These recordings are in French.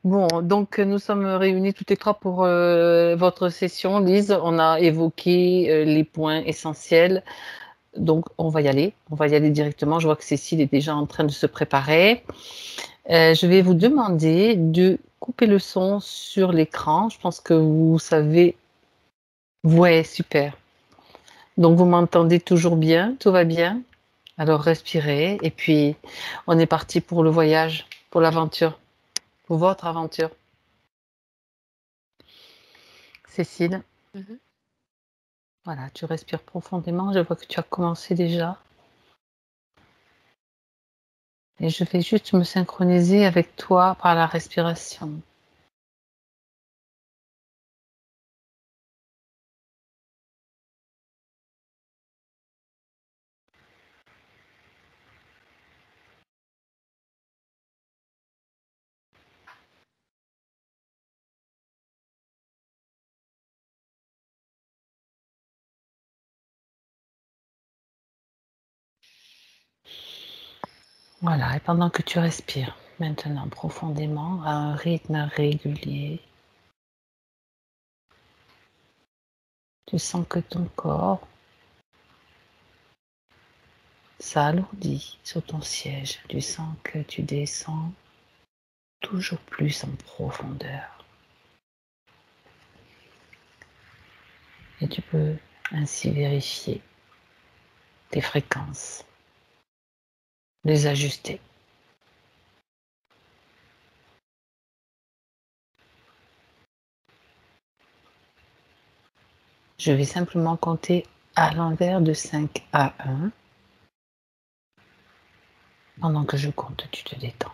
Bon, donc nous sommes réunis toutes les trois pour votre session. Lise, on a évoqué les points essentiels. Donc, on va y aller. On va y aller directement. Je vois que Cécile est déjà en train de se préparer. Je vais vous demander de couper le son sur l'écran. Je pense que vous savez. Ouais, super. Donc, vous m'entendez toujours bien? Tout va bien? Alors, respirez. Et puis, on est parti pour le voyage, pour l'aventure, pour votre aventure. Cécile? Mhm. Voilà, tu respires profondément. Je vois que tu as commencé déjà. Et je vais juste me synchroniser avec toi par la respiration. Voilà, et pendant que tu respires maintenant profondément à un rythme régulier, tu sens que ton corps s'alourdit sur ton siège. Tu sens que tu descends toujours plus en profondeur. Et tu peux ainsi vérifier tes fréquences, les ajuster. Je vais simplement compter à l'envers de 5 à 1. Pendant que je compte, tu te détends.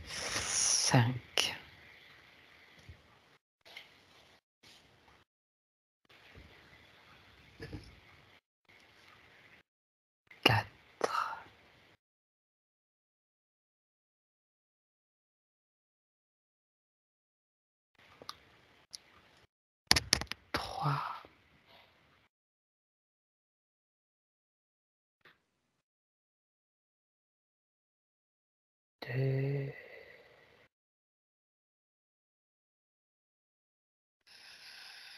5, 4, 3, 2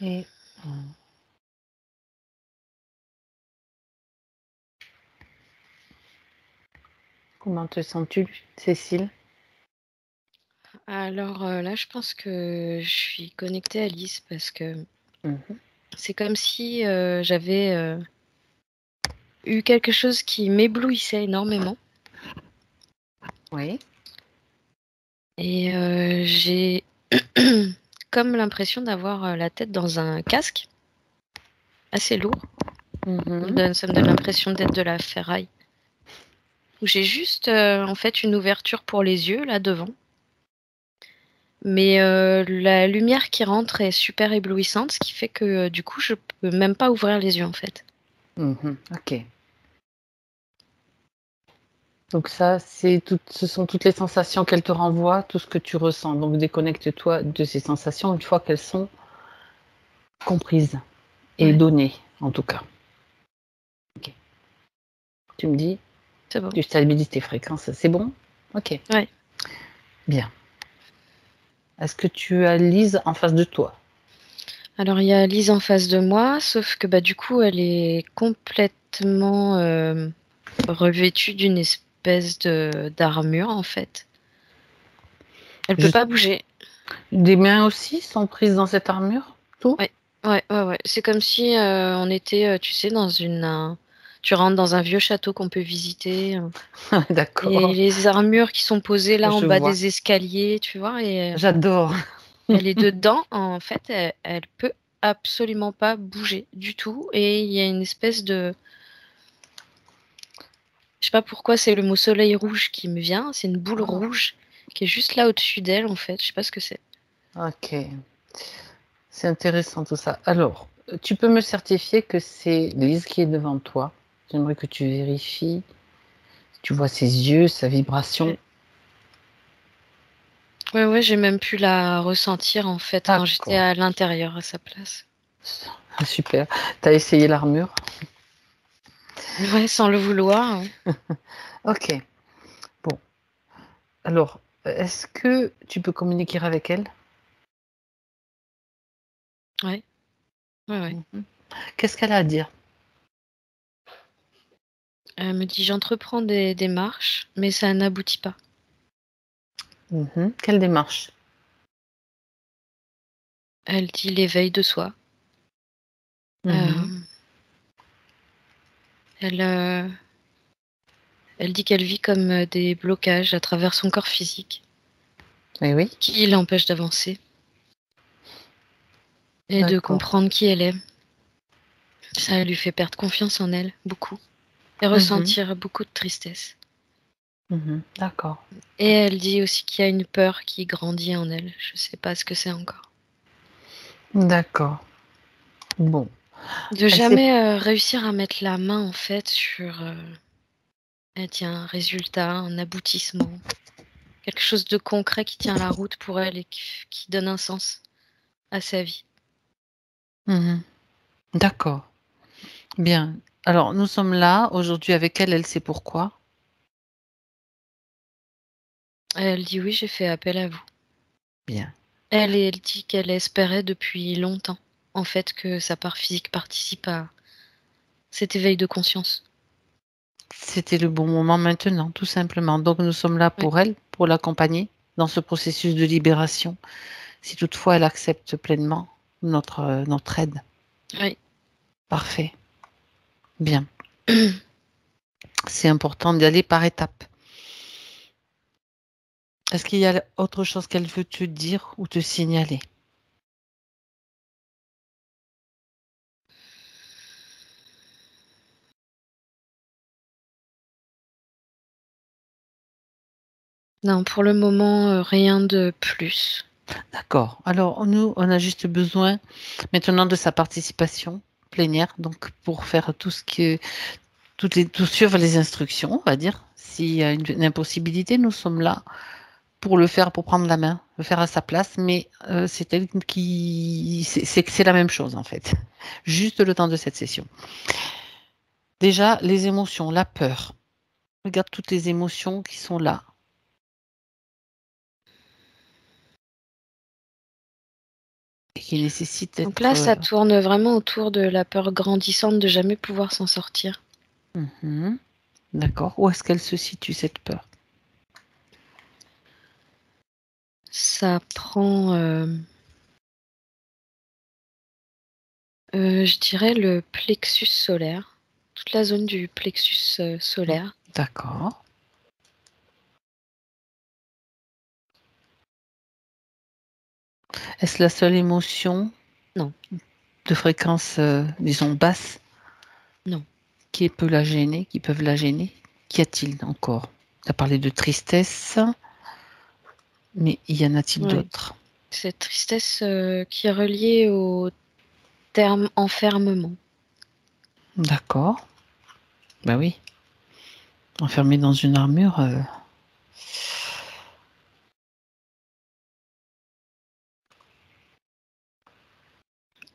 et 1. Comment te sens-tu, Cécile? Alors là, je pense que je suis connectée à Lise parce que Mhm. c'est comme si j'avais eu quelque chose qui m'éblouissait énormément. Oui. Et j'ai comme l'impression d'avoir la tête dans un casque assez lourd. Mhm. Ça me donne l'impression d'être de la ferraille. Où j'ai juste en fait une ouverture pour les yeux là devant. Mais la lumière qui rentre est super éblouissante, ce qui fait que du coup, je peux même pas ouvrir les yeux en fait. Mhm. Ok. Donc ça, ce sont toutes les sensations qu'elle te renvoie, tout ce que tu ressens. Donc déconnecte-toi de ces sensations une fois qu'elles sont comprises et Ouais, données, en tout cas. Ok. Tu me dis, c'est bon. tu stabilises tes fréquences, c'est bon? Ok. Ouais. Bien. Est-ce que tu as Lise en face de toi? Alors il y a Lise en face de moi, sauf que bah du coup elle est complètement revêtue d'une espèce de d'armure en fait. Elle peut Juste, pas bouger. des mains aussi sont prises dans cette armure? Tout? Ouais, ouais. C'est comme si on était, tu sais, tu rentres dans un vieux château qu'on peut visiter. Et D'accord. les armures qui sont posées là en Je bas vois. des escaliers, tu vois, et J'adore. elle est dedans. En fait, elle peut absolument pas bouger du tout. Et il y a une espèce de Je sais pas pourquoi c'est le mot soleil rouge qui me vient. C'est une boule Ah, rouge qui est juste là au-dessus d'elle, en fait. Je sais pas ce que c'est. ok. C'est intéressant tout ça. Alors, tu peux me certifier que c'est Lise qui est devant toi. J'aimerais que tu vérifies. Tu vois ses yeux, sa vibration. Ouais, ouais, j'ai même pu la ressentir, en fait, quand j'étais D'accord. à l'intérieur à sa place. Super. T'as essayé l'armure? Ouais, sans le vouloir. Ok. Bon. Alors, est-ce que tu peux communiquer avec elle? Ouais, ouais, ouais. Mhm. Qu'est-ce qu'elle a à dire? Elle me dit: «J'entreprends des démarches, mais ça n'aboutit pas». Mhm. Quelle démarche? Elle dit l'éveil de soi. Mhm. Hem, elle, elle dit qu'elle vit comme, des blocages à travers son corps physique Eh oui, qui l'empêchent d'avancer et de d'accord. comprendre qui elle est. Ça lui fait perdre confiance en elle, beaucoup, et Mhm. ressentir beaucoup de tristesse. Mhm. D'accord. Et elle dit aussi qu'il y a une peur qui grandit en elle. Je sais pas ce que c'est encore. D'accord. Bon. De Elle sait. jamais, réussir à mettre la main, en fait, sur, tiens, un résultat, un aboutissement, quelque chose de concret qui tient la route pour elle et qui donne un sens à sa vie. Mhm. D'accord. Bien. Alors, nous sommes là aujourd'hui avec elle. Elle sait pourquoi. Elle dit: «Oui, j'ai fait appel à vous». Bien. Elle dit qu'elle espérait depuis longtemps, en fait, que sa part physique participe à cet éveil de conscience. C'était le bon moment maintenant, tout simplement. Donc, nous sommes là Oui, pour elle, pour l'accompagner dans ce processus de libération, si toutefois elle accepte pleinement notre aide. oui. Parfait. Bien. C'est important d'y aller par étapes. Est-ce qu'il y a autre chose qu'elle veut te dire ou te signaler? Non, pour le moment, rien de plus. D'accord. Alors, nous, on a juste besoin maintenant de sa participation plénière, donc pour faire tout ce que, tout suivre les instructions, on va dire. S'il y a une impossibilité, nous sommes là pour le faire, pour prendre la main, le faire à sa place, mais c'est elle qui, c'est la même chose en fait, juste le temps de cette session. Déjà, les émotions, la peur. Regarde toutes les émotions qui sont là et qui nécessitent Donc là, d'être. ça tourne vraiment autour de la peur grandissante de jamais pouvoir s'en sortir. Mhm. D'accord. Où est-ce qu'elle se situe cette peur? Ça prend, je dirais le plexus solaire, toute la zone du plexus, solaire. D'accord. Est-ce la seule émotion Non, de fréquence, disons, basse non. qui peut la gêner, qui peuvent la gêner? Qu'y a-t-il encore? Tu as parlé de tristesse, mais y en a-t-il Ouais, d'autres? cette tristesse, qui est reliée au terme enfermement. D'accord. Bah oui, enfermé dans une armure.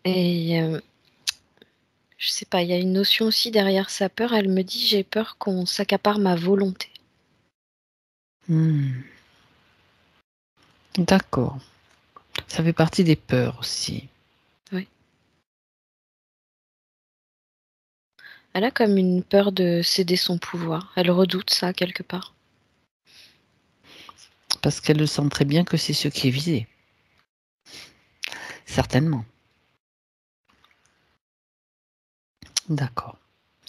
Et je sais pas, il y a une notion aussi derrière sa peur, elle me dit: «J'ai peur qu'on s'accapare ma volonté». Hmm. D'accord. Ça fait partie des peurs aussi. Oui. Elle a comme une peur de céder son pouvoir. Elle redoute ça quelque part. Parce qu'elle le sent très bien que c'est ce qui est visé. Certainement. D'accord.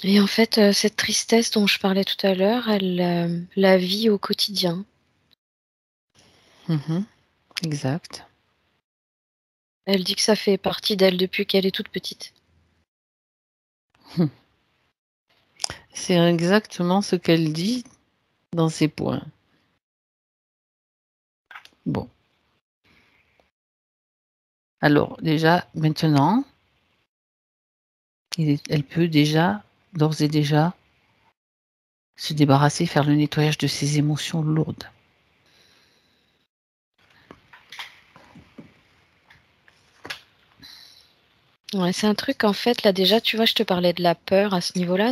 Et en fait, cette tristesse dont je parlais tout à l'heure, elle, la vit au quotidien. Mhm. Exact. Elle dit que ça fait partie d'elle depuis qu'elle est toute petite. Hmm. C'est exactement ce qu'elle dit dans ses points. Bon. Alors, déjà, maintenant, elle peut déjà, d'ores et déjà, se débarrasser, faire le nettoyage de ses émotions lourdes. Ouais, c'est un truc, en fait, là, déjà, tu vois, je te parlais de la peur à ce niveau-là.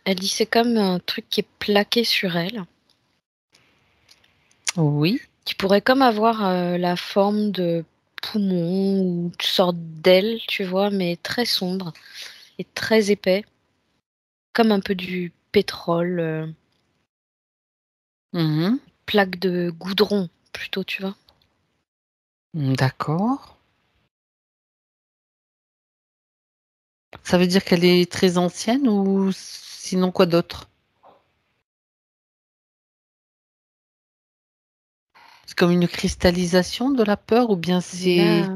Elle dit c'est comme un truc qui est plaqué sur elle, Oui. qui pourrait comme avoir la forme de poumon ou une sorte d'aile, tu vois, mais très sombre et très épais, comme un peu du pétrole, Mhm. plaque de goudron plutôt, tu vois. D'accord. Ça veut dire qu'elle est très ancienne ou sinon quoi d'autre? C'est comme une cristallisation de la peur ou bien c'est... Là,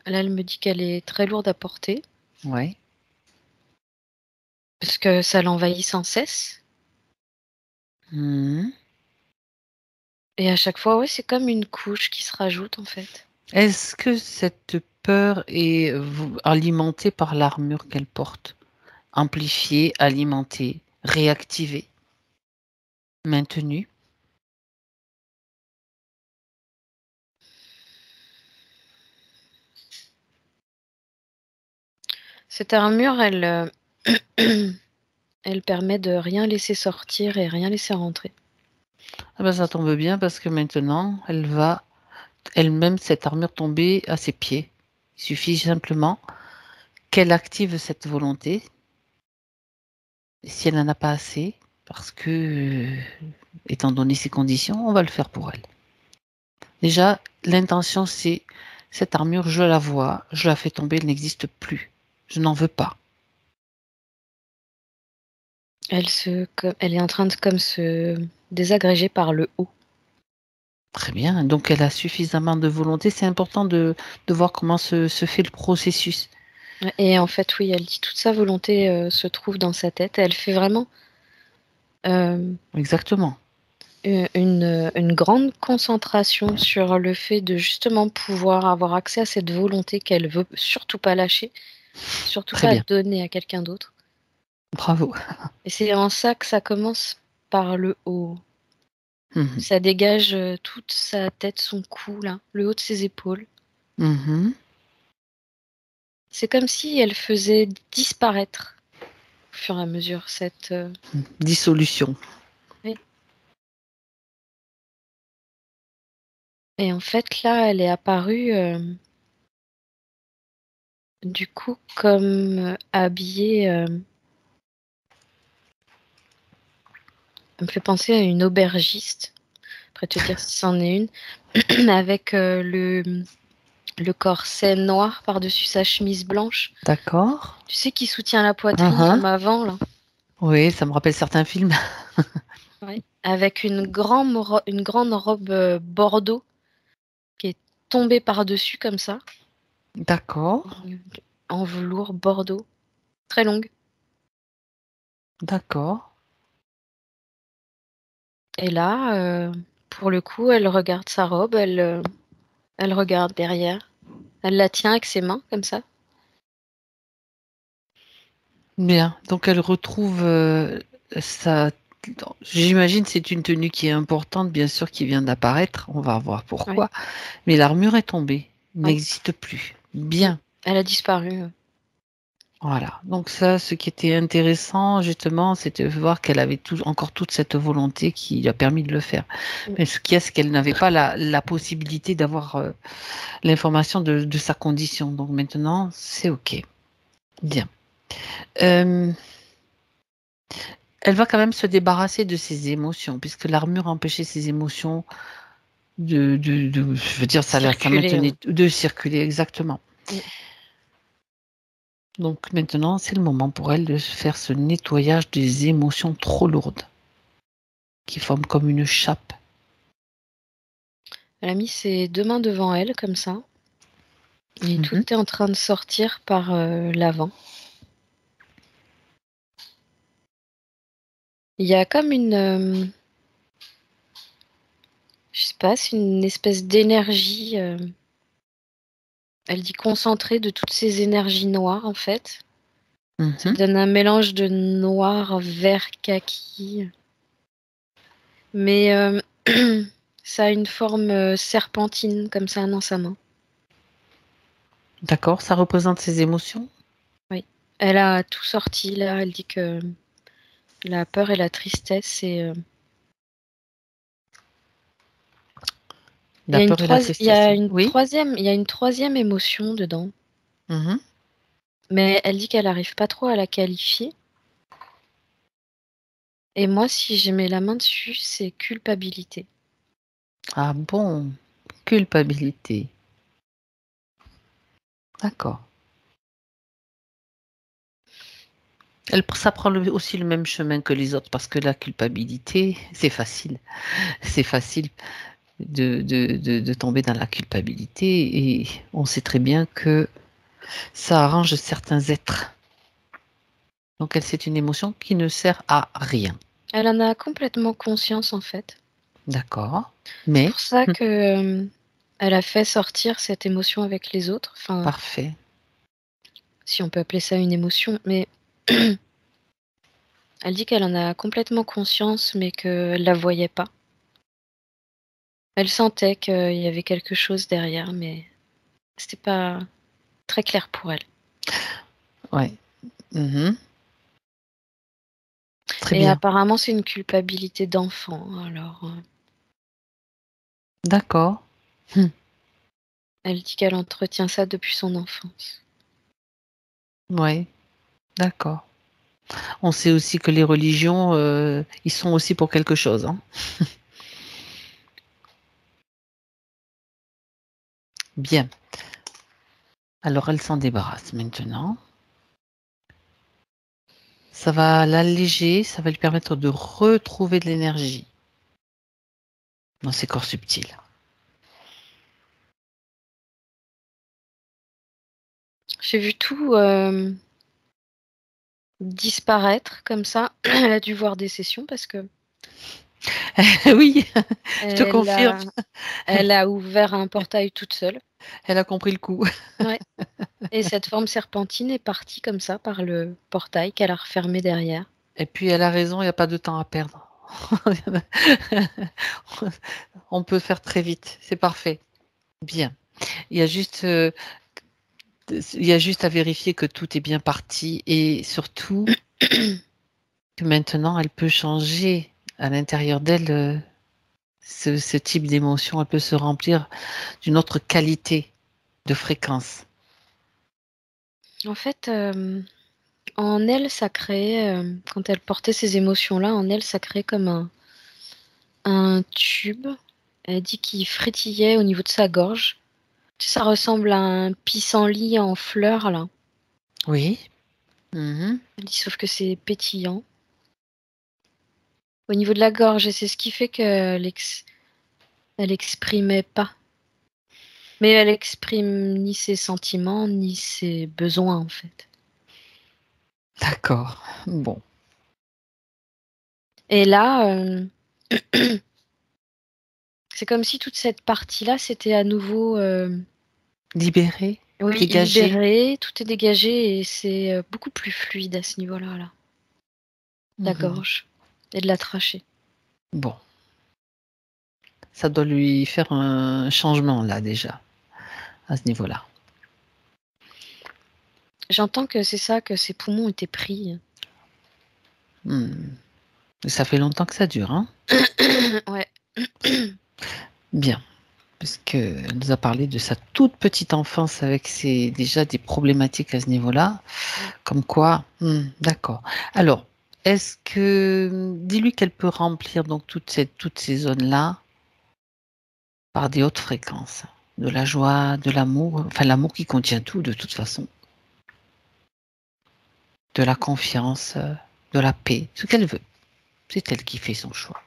là, elle me dit qu'elle est très lourde à porter, Ouais. parce que ça l'envahit sans cesse. Mhm. Et à chaque fois, ouais, c'est comme une couche qui se rajoute, en fait. Est-ce que cette peur est alimentée par l'armure qu'elle porte? Amplifiée, alimentée, réactivée, maintenue? Cette armure, elle permet de rien laisser sortir et rien laisser rentrer. Ah ben ça tombe bien parce que maintenant, elle va elle-même, cette armure, tomber à ses pieds. Il suffit simplement qu'elle active cette volonté. Et si elle n'en a pas assez, parce que, étant donné ses conditions, on va le faire pour elle. Déjà, l'intention, c'est cette armure, je la vois, je la fais tomber, elle n'existe plus. Je n'en veux pas. Elle est en train de comme se désagréger par le haut. Très bien. Donc, elle a suffisamment de volonté. C'est important de voir comment se fait le processus. Et en fait, oui, elle dit toute sa volonté se trouve dans sa tête. Elle fait vraiment euh, Exactement. une grande concentration sur le fait de justement pouvoir avoir accès à cette volonté qu'elle veut surtout pas lâcher, surtout Très pas bien. donner à quelqu'un d'autre. Bravo. Et c'est en ça que ça commence par le haut. Mhm. Ça dégage toute sa tête, son cou, là, le haut de ses épaules. Mhm. C'est comme si elle faisait disparaître au fur et à mesure cette... Dissolution. Oui. Et en fait, là, elle est apparue, du coup, comme habillée... elle me fait penser à une aubergiste, après te dire si c'en est une, avec le corset noir par-dessus sa chemise blanche. D'accord. Tu sais, qui soutient la poitrine Mhm. comme avant, là. Oui, ça me rappelle certains films. Ouais. Avec une grande robe bordeaux qui est tombée par-dessus comme ça, D'accord. en velours bordeaux, très longue. D'accord. Et là, pour le coup, elle regarde sa robe, elle regarde derrière. Elle la tient avec ses mains, comme ça. Bien. Donc elle retrouve sa... J'imagine c'est une tenue qui est importante, bien sûr, qui vient d'apparaître. On va voir Oui, pourquoi. Mais l'armure est tombée. oui. N'existe plus. Mm. Bien. Elle a disparu. Voilà. Donc ça, ce qui était intéressant, justement, c'était de voir qu'elle avait encore toute cette volonté qui lui a permis de le faire. Mm. Mais ce qui est, c'est qu'elle n'avait pas la possibilité d'avoir l'information de sa condition. Donc maintenant, c'est OK. Bien. Euh, Elle va quand même se débarrasser de ses émotions, puisque l'armure empêchait ses émotions je veux dire, ça Circuler, maintenait ouais. de circuler exactement. Mm. Donc maintenant, c'est le moment pour elle de faire ce nettoyage des émotions trop lourdes, qui forment comme une chape. Elle a mis ses deux mains devant elle, comme ça. Et tout Mhm. est en train de sortir par l'avant. Il y a comme je sais pas, c'est une espèce d'énergie, elle dit concentrée de toutes ces énergies noires, en fait. Ça Mhm. donne un mélange de noir, vert, kaki. Mais ça a une forme serpentine, comme ça, dans sa main. D'accord, ça représente ses émotions? Oui. Elle a tout sorti là. Elle dit que la peur et la tristesse et il y La a une peur et la tristesse, oui. il y a une troisième émotion dedans, Mhm. mais elle dit qu'elle n'arrive pas trop à la qualifier. Et moi, si je mets la main dessus, c'est culpabilité. Ah bon, culpabilité. D'accord. Ça prend aussi le même chemin que les autres parce que la culpabilité, c'est facile. C'est facile de tomber dans la culpabilité et on sait très bien que ça arrange certains êtres. Donc elle, c'est une émotion qui ne sert à rien. Elle en a complètement conscience en fait. D'accord. C'est Mais, pour ça que elle a fait sortir cette émotion avec les autres. Enfin, parfait. si on peut appeler ça une émotion, mais elle dit qu'elle en a complètement conscience, mais qu'elle la voyait pas. Elle sentait qu'il y avait quelque chose derrière, mais c'était pas très clair pour elle. Ouais. Mhm. Très Et bien. apparemment, c'est une culpabilité d'enfant. Alors, D'accord. Hmm. elle dit qu'elle entretient ça depuis son enfance. Ouais. D'accord. On sait aussi que les religions, ils sont aussi pour quelque chose, hein. Bien. Alors elle s'en débarrasse maintenant. Ça va l'alléger, ça va lui permettre de retrouver de l'énergie dans ses corps subtils. J'ai vu tout disparaître comme ça. Elle a dû voir des sessions parce que Oui, je te elle confirme. a, elle a ouvert un portail toute seule. Elle a compris le coup. Ouais. Et cette forme serpentine est partie comme ça par le portail qu'elle a refermé derrière. Et puis elle a raison, il n'y a pas de temps à perdre. On peut faire très vite, c'est parfait. Bien. Il y a juste, il y a juste à vérifier que tout est bien parti et surtout que maintenant elle peut changer à l'intérieur d'elle ce type d'émotion, elle peut se remplir d'une autre qualité de fréquence. En fait, en elle, ça créait, quand elle portait ces émotions-là, en elle, ça créait comme un tube. Elle dit qu'il frétillait au niveau de sa gorge. Tu sais, ça ressemble à un pissenlit en fleurs, là. Oui. Mhm. Elle dit, sauf que c'est pétillant. Au niveau de la gorge, et c'est ce qui fait elle exprimait pas. Mais elle exprime ni ses sentiments, ni ses besoins, en fait. D'accord. Bon. Et là, c'est comme si toute cette partie-là, c'était à nouveau, Libéré, oui, dégagé. libéré, tout est dégagé et c'est beaucoup plus fluide à ce niveau-là, là, la Mhm. gorge et de la trachée. Bon. Ça doit lui faire un changement là déjà, à ce niveau-là. J'entends que c'est ça, que ses poumons étaient pris. Hmm. Ça fait longtemps que ça dure, hein? Ouais. Bien. Puisqu'elle nous a parlé de sa toute petite enfance avec déjà des problématiques à ce niveau-là. Comme quoi, d'accord. Alors, est-ce que, dis-lui qu'elle peut remplir donc toutes ces zones-là par des hautes fréquences, de la joie, de l'amour, enfin l'amour qui contient tout de toute façon, de la confiance, de la paix, ce qu'elle veut. C'est elle qui fait son choix.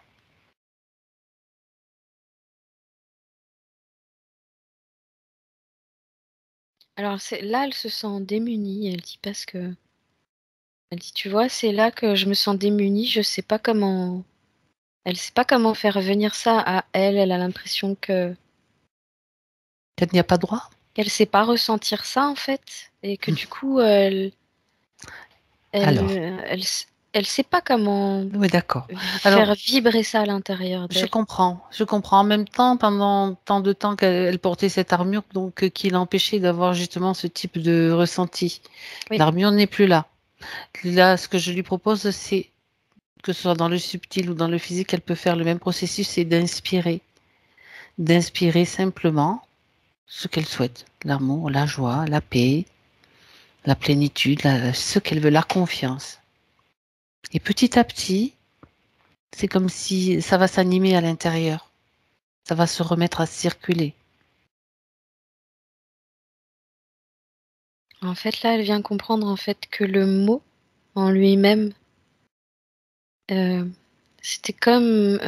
Alors là, elle se sent démunie. Elle dit parce que, elle dit, tu vois, c'est là que je me sens démunie. Je sais pas comment. Elle sait pas comment faire venir ça à elle. Elle a l'impression que Qu'elle n'y a pas droit? qu'elle sait pas ressentir ça en fait, et que du coup, elle, Alors, elle, elle sait pas comment Oui, d'accord. Alors, faire vibrer ça à l'intérieur je d'elle. comprends, je comprends. En même temps, pendant tant de temps qu'elle portait cette armure, donc qui l'empêchait d'avoir justement ce type de ressenti. Oui, L'armure n'est plus là. Là, ce que je lui propose, c'est que ce soit dans le subtil ou dans le physique, elle peut faire le même processus, c'est d'inspirer simplement ce qu'elle souhaite, l'amour, la joie, la paix, la plénitude, ce qu'elle veut, la confiance. Et petit à petit, c'est comme si ça va s'animer à l'intérieur, ça va se remettre à circuler. en fait, là, elle vient comprendre en fait que le mot en lui-même, euh, c'était comme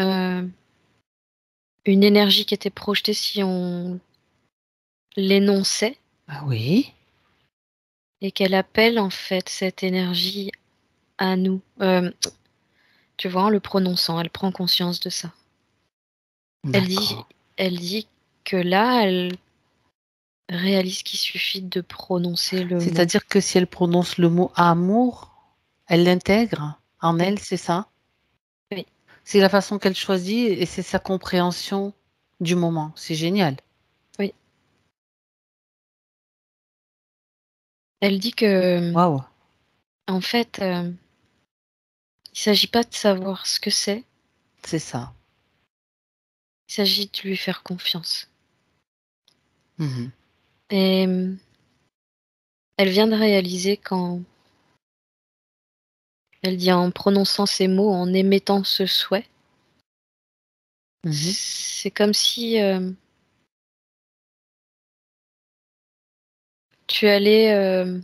une énergie qui était projetée si on l'énonçait Ah oui, et qu'elle appelle en fait cette énergie à nous. Tu vois, en le prononçant, elle prend conscience de ça. Elle dit, d'accord. elle dit que là, elle réalise qu'il suffit de prononcer le mot. C'est-à-dire que si elle prononce le mot amour, elle l'intègre en Oui, elle, c'est ça? oui. C'est la façon qu'elle choisit et c'est sa compréhension du moment. C'est génial. Oui. Elle dit que, Waouh, en fait, il s'agit pas de savoir ce que c'est, c'est ça. il s'agit de lui faire confiance. Mhm. Et elle vient de réaliser quand elle dit en prononçant ces mots, en émettant ce souhait, Mhm. c'est comme si tu allais euh,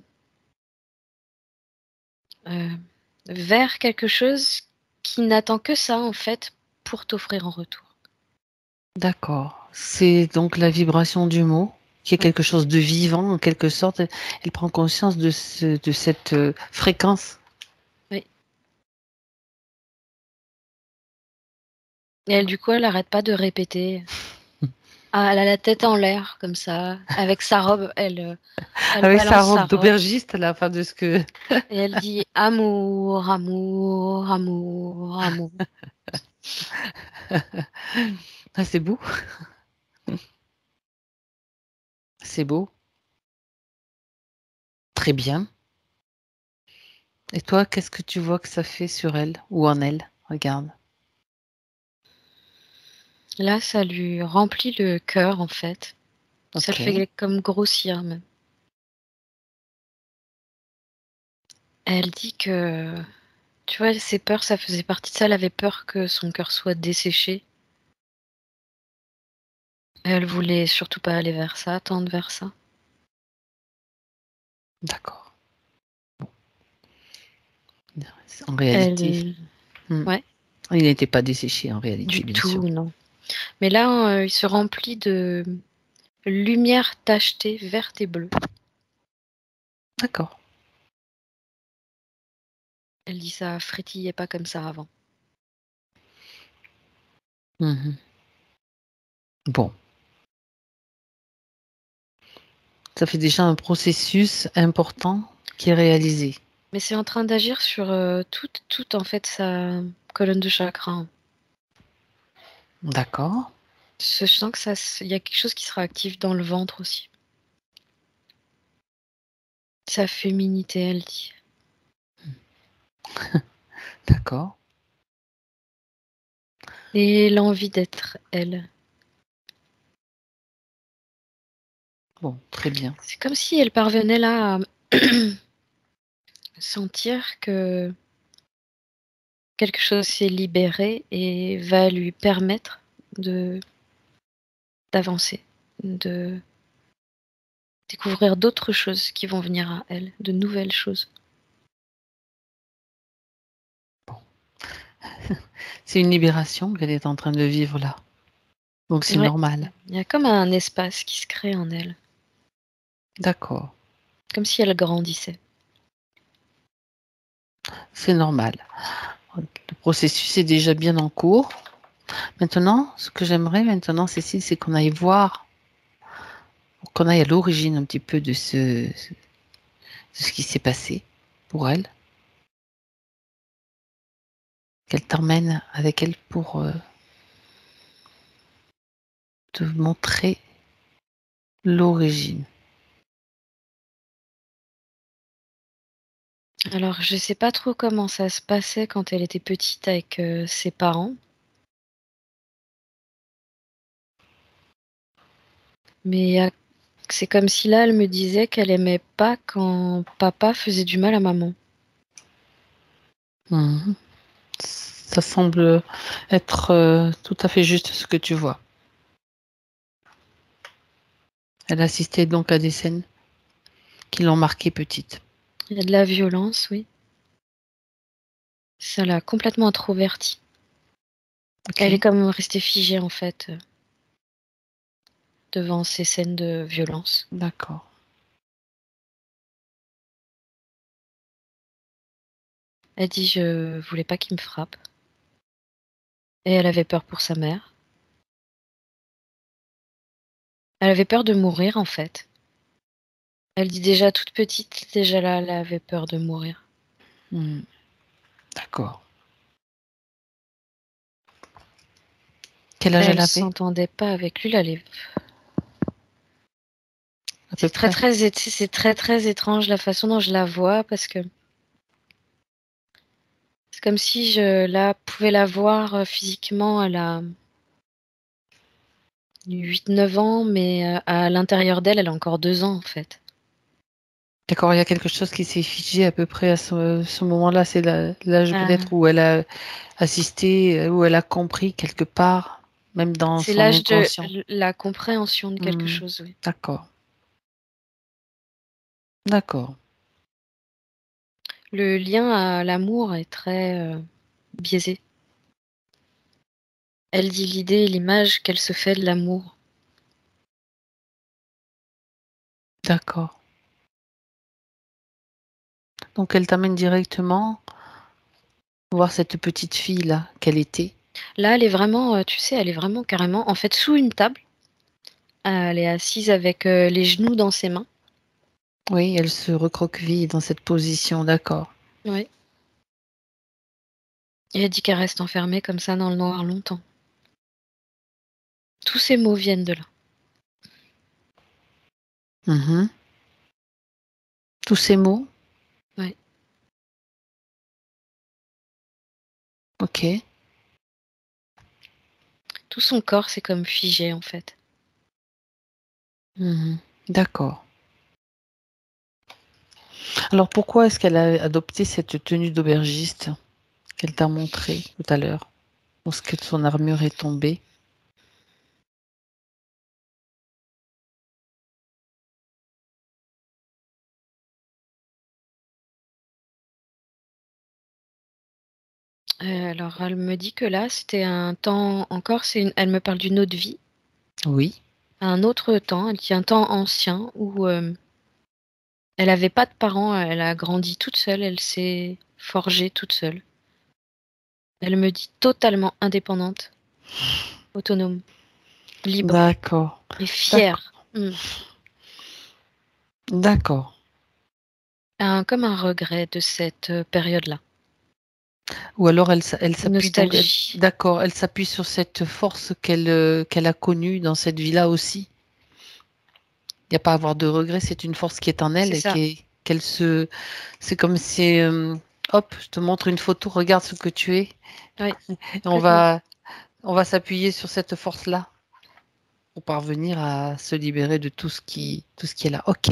vers quelque chose qui n'attend que ça, en fait, pour t'offrir en retour. D'accord. C'est donc la vibration du mot, qui est Oui. quelque chose de vivant en quelque sorte. Elle prend conscience de cette fréquence. Oui. Et elle, du coup, elle arrête pas de répéter. Ah, elle a la tête en l'air, comme ça, avec sa robe, elle Avec sa balance sa robe robe d'aubergiste, à la fin de ce que. et elle dit amour, amour, amour, amour. Ah, c'est beau. C'est beau. Très bien. Et toi, qu'est-ce que tu vois que ça fait sur elle ou en elle? Regarde. Là, ça lui remplit le cœur, en fait. Ça le Ok. fait comme grossir, même. Elle dit que, tu vois, ses peurs, ça faisait partie de ça. Elle avait peur que son cœur soit desséché. Elle voulait surtout pas aller vers ça, tendre vers ça. D'accord. En réalité, Elle, hmm, ouais, il n'était pas desséché en réalité, du bien tout, sûr. non. Mais là, il se remplit de lumière tachetée, verte et bleue. D'accord. Elle dit ça frétillait pas comme ça avant. Mhm. Bon, ça fait déjà un processus important qui est réalisé. Mais c'est en train d'agir sur toute en fait sa colonne de chakra. D'accord. Je sens que ça, il y a quelque chose qui sera actif dans le ventre aussi. Sa féminité, elle dit. D'accord. Et l'envie d'être elle. Bon, très bien. C'est comme si elle parvenait là à sentir que quelque chose s'est libéré et va lui permettre de d'avancer, de découvrir d'autres choses qui vont venir à elle, de nouvelles choses. C'est une libération qu'elle est en train de vivre là. Donc c'est Ouais, normal. il y a comme un espace qui se crée en elle, D'accord. comme si elle grandissait. C'est normal. Le processus est déjà bien en cours. Maintenant, ce que j'aimerais maintenant, Cécile, c'est qu'on aille voir, qu'on aille à l'origine un petit peu de ce qui s'est passé pour elle. qu'elle t'emmène avec elle pour te montrer l'origine. Alors, je sais pas trop comment ça se passait quand elle était petite avec ses parents. Mais c'est comme si là, elle me disait qu'elle aimait pas quand papa faisait du mal à maman. Mhm. Ça semble être tout à fait juste ce que tu vois. Elle assistait donc à des scènes qui l'ont marquée petite. Il y a de la violence, oui. Ça l'a complètement introvertie. Elle est Ok, comme restée figée, en fait, devant ces scènes de violence. d'accord. Elle dit: «Je voulais pas qu'il me frappe» et elle avait peur pour sa mère. Elle avait peur de mourir, en fait. Elle dit déjà toute petite, déjà là, elle avait peur de mourir. Hmm, d'accord. Quel âge elle Elle avait, s'entendait pas avec lui, là, les à peu près? c'est très, très étrange la façon dont je la vois parce que c'est comme si je la pouvais la voir, physiquement, elle a 8, 9 ans, mais à l'intérieur d'elle, elle a encore 2 ans, en fait. D'accord, il y a quelque chose qui s'est figé à peu près à ce moment-là. C'est l'âge Ah, peut-être où elle a assisté, où elle a compris quelque part, même dans c'est son l'âge de inconscient. la compréhension de quelque Hmm, chose, oui. d'accord, d'accord. Le lien à l'amour est très, biaisé. Elle dit l'idée et l'image qu'elle se fait de l'amour. D'accord. Donc elle t'amène directement voir cette petite fille-là, qu'elle était. Là, elle est vraiment, tu sais, elle est vraiment carrément, en fait, sous une table. Elle est assise avec, les genoux dans ses mains. Oui, elle se recroqueville dans cette position, d'accord. Oui. Et elle dit qu'elle reste enfermée comme ça dans le noir longtemps. Tous ces mots viennent de là. Mhm. Tous ces mots, Ouais. ok. Tout son corps, c'est comme figé, en fait. Mhm. D'accord. Alors pourquoi est-ce qu'elle a adopté cette tenue d'aubergiste qu'elle t'a montrée tout à l'heure, lorsque son armure est tombée? Alors elle me dit que là, c'était un temps encore, elle me parle d'une autre vie, Oui, un autre temps, elle dit un temps ancien où, elle avait pas de parents, elle a grandi toute seule, elle s'est forgée toute seule. Elle me dit totalement indépendante, autonome, libre d'accord. et D'accord. fière. D'accord. Comme un regret de cette, période-là. Ou alors elle Une s'appuie donc, nostalgie. d'accord, elle s'appuie sur cette force qu'elle a connue dans cette vie-là aussi. Il n'y a pas à avoir de regret, c'est une force qui est en elle C'est et ça, c'est comme si, hop, je te montre une photo, regarde ce que tu es. oui, Et complètement. on va s'appuyer sur cette force-là pour parvenir à se libérer de tout ce qui est là. Ok.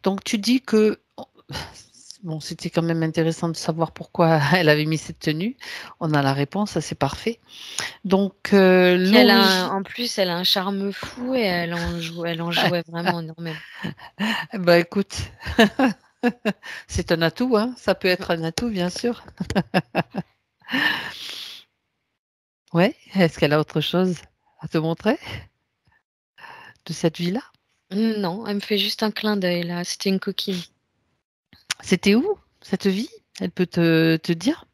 Donc tu dis que, bon, c'était quand même intéressant de savoir pourquoi elle avait mis cette tenue. On a la réponse, ça c'est parfait. Donc Puis l'origine, en plus, elle a un charme fou et elle en jouait vraiment énormément. bah écoute, c'est un atout, hein. Ça peut être un atout, bien sûr. Ouais. Est-ce qu'elle a autre chose à te montrer de cette vie-là? Non, elle me fait juste un clin d'œil là, c'était une coquine. C'était où cette vie? Elle peut te dire?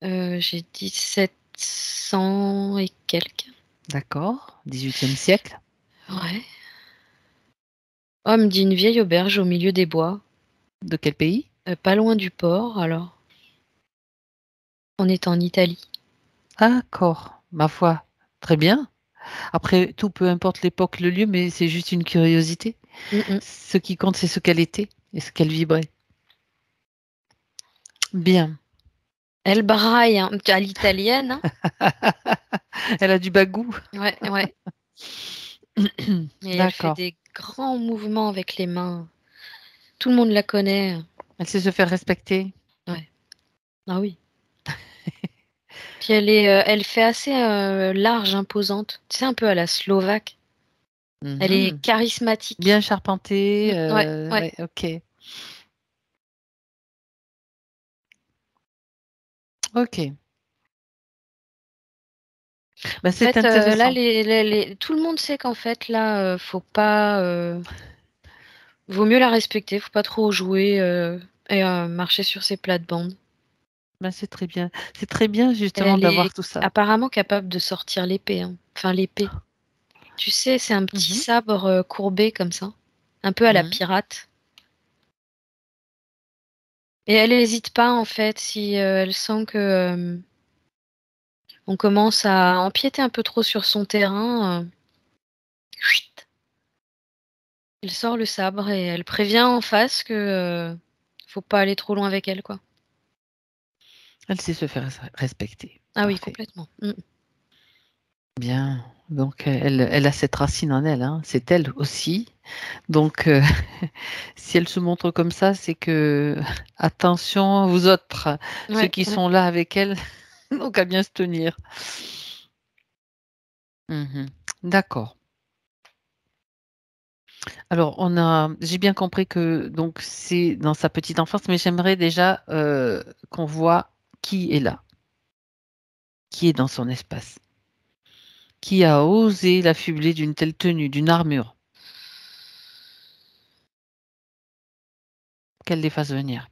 J'ai dit 700 et quelques. D'accord. 18e siècle. Ouais. Oh, elle me dit une vieille auberge au milieu des bois. De quel pays? Pas loin du port, alors. On est en Italie. D'accord, ma foi, très bien. Après tout, peu importe l'époque, le lieu, mais c'est juste une curiosité. Mm. Ce qui compte, c'est ce qu'elle était et ce qu'elle vibrait. Bien. Elle braille hein, à l'italienne. Hein. Elle a du bagou. Ouais, ouais. Et elle fait D'accord. des grands mouvements avec les mains. Tout le monde la connaît. Elle sait se faire respecter. Ouais. Ah oui. Puis elle fait assez large, imposante. Tu sais, un peu à la slovaque. Elle est Mhm. Bien charismatique. charpentée. Ouais, ouais. Ouais, ok. Ok. Ben, En c'est fait, là, intéressant. tout le monde sait qu'en fait, là, faut pas. Vaut mieux la respecter, faut pas trop jouer et marcher sur ses plates-bandes. Ben, c'est très bien. C'est très bien justement Elle d'avoir est tout ça. apparemment capable de sortir l'épée. Hein. Enfin, l'épée. Tu sais, c'est un petit Mhm. sabre courbé comme ça, un peu à la Mhm. pirate. Et elle n'hésite pas en fait si elle sent que on commence à empiéter un peu trop sur son terrain. Chut, elle sort le sabre et elle prévient en face que faut pas aller trop loin avec elle, quoi. Elle sait se faire respecter. Ah oui, Parfait. complètement. Bien. Donc, elle a cette racine en elle, hein. C'est elle aussi. Donc, si elle se montre comme ça, c'est que, attention, vous autres, ceux Ouais, qui ouais. sont là avec elle, donc à bien se tenir. Mhm. D'accord. Alors, j'ai bien compris que donc c'est dans sa petite enfance, mais j'aimerais déjà qu'on voit qui est là, qui est dans son espace, qui a osé l'affubler d'une telle tenue, d'une armure, qu'elle les fasse venir.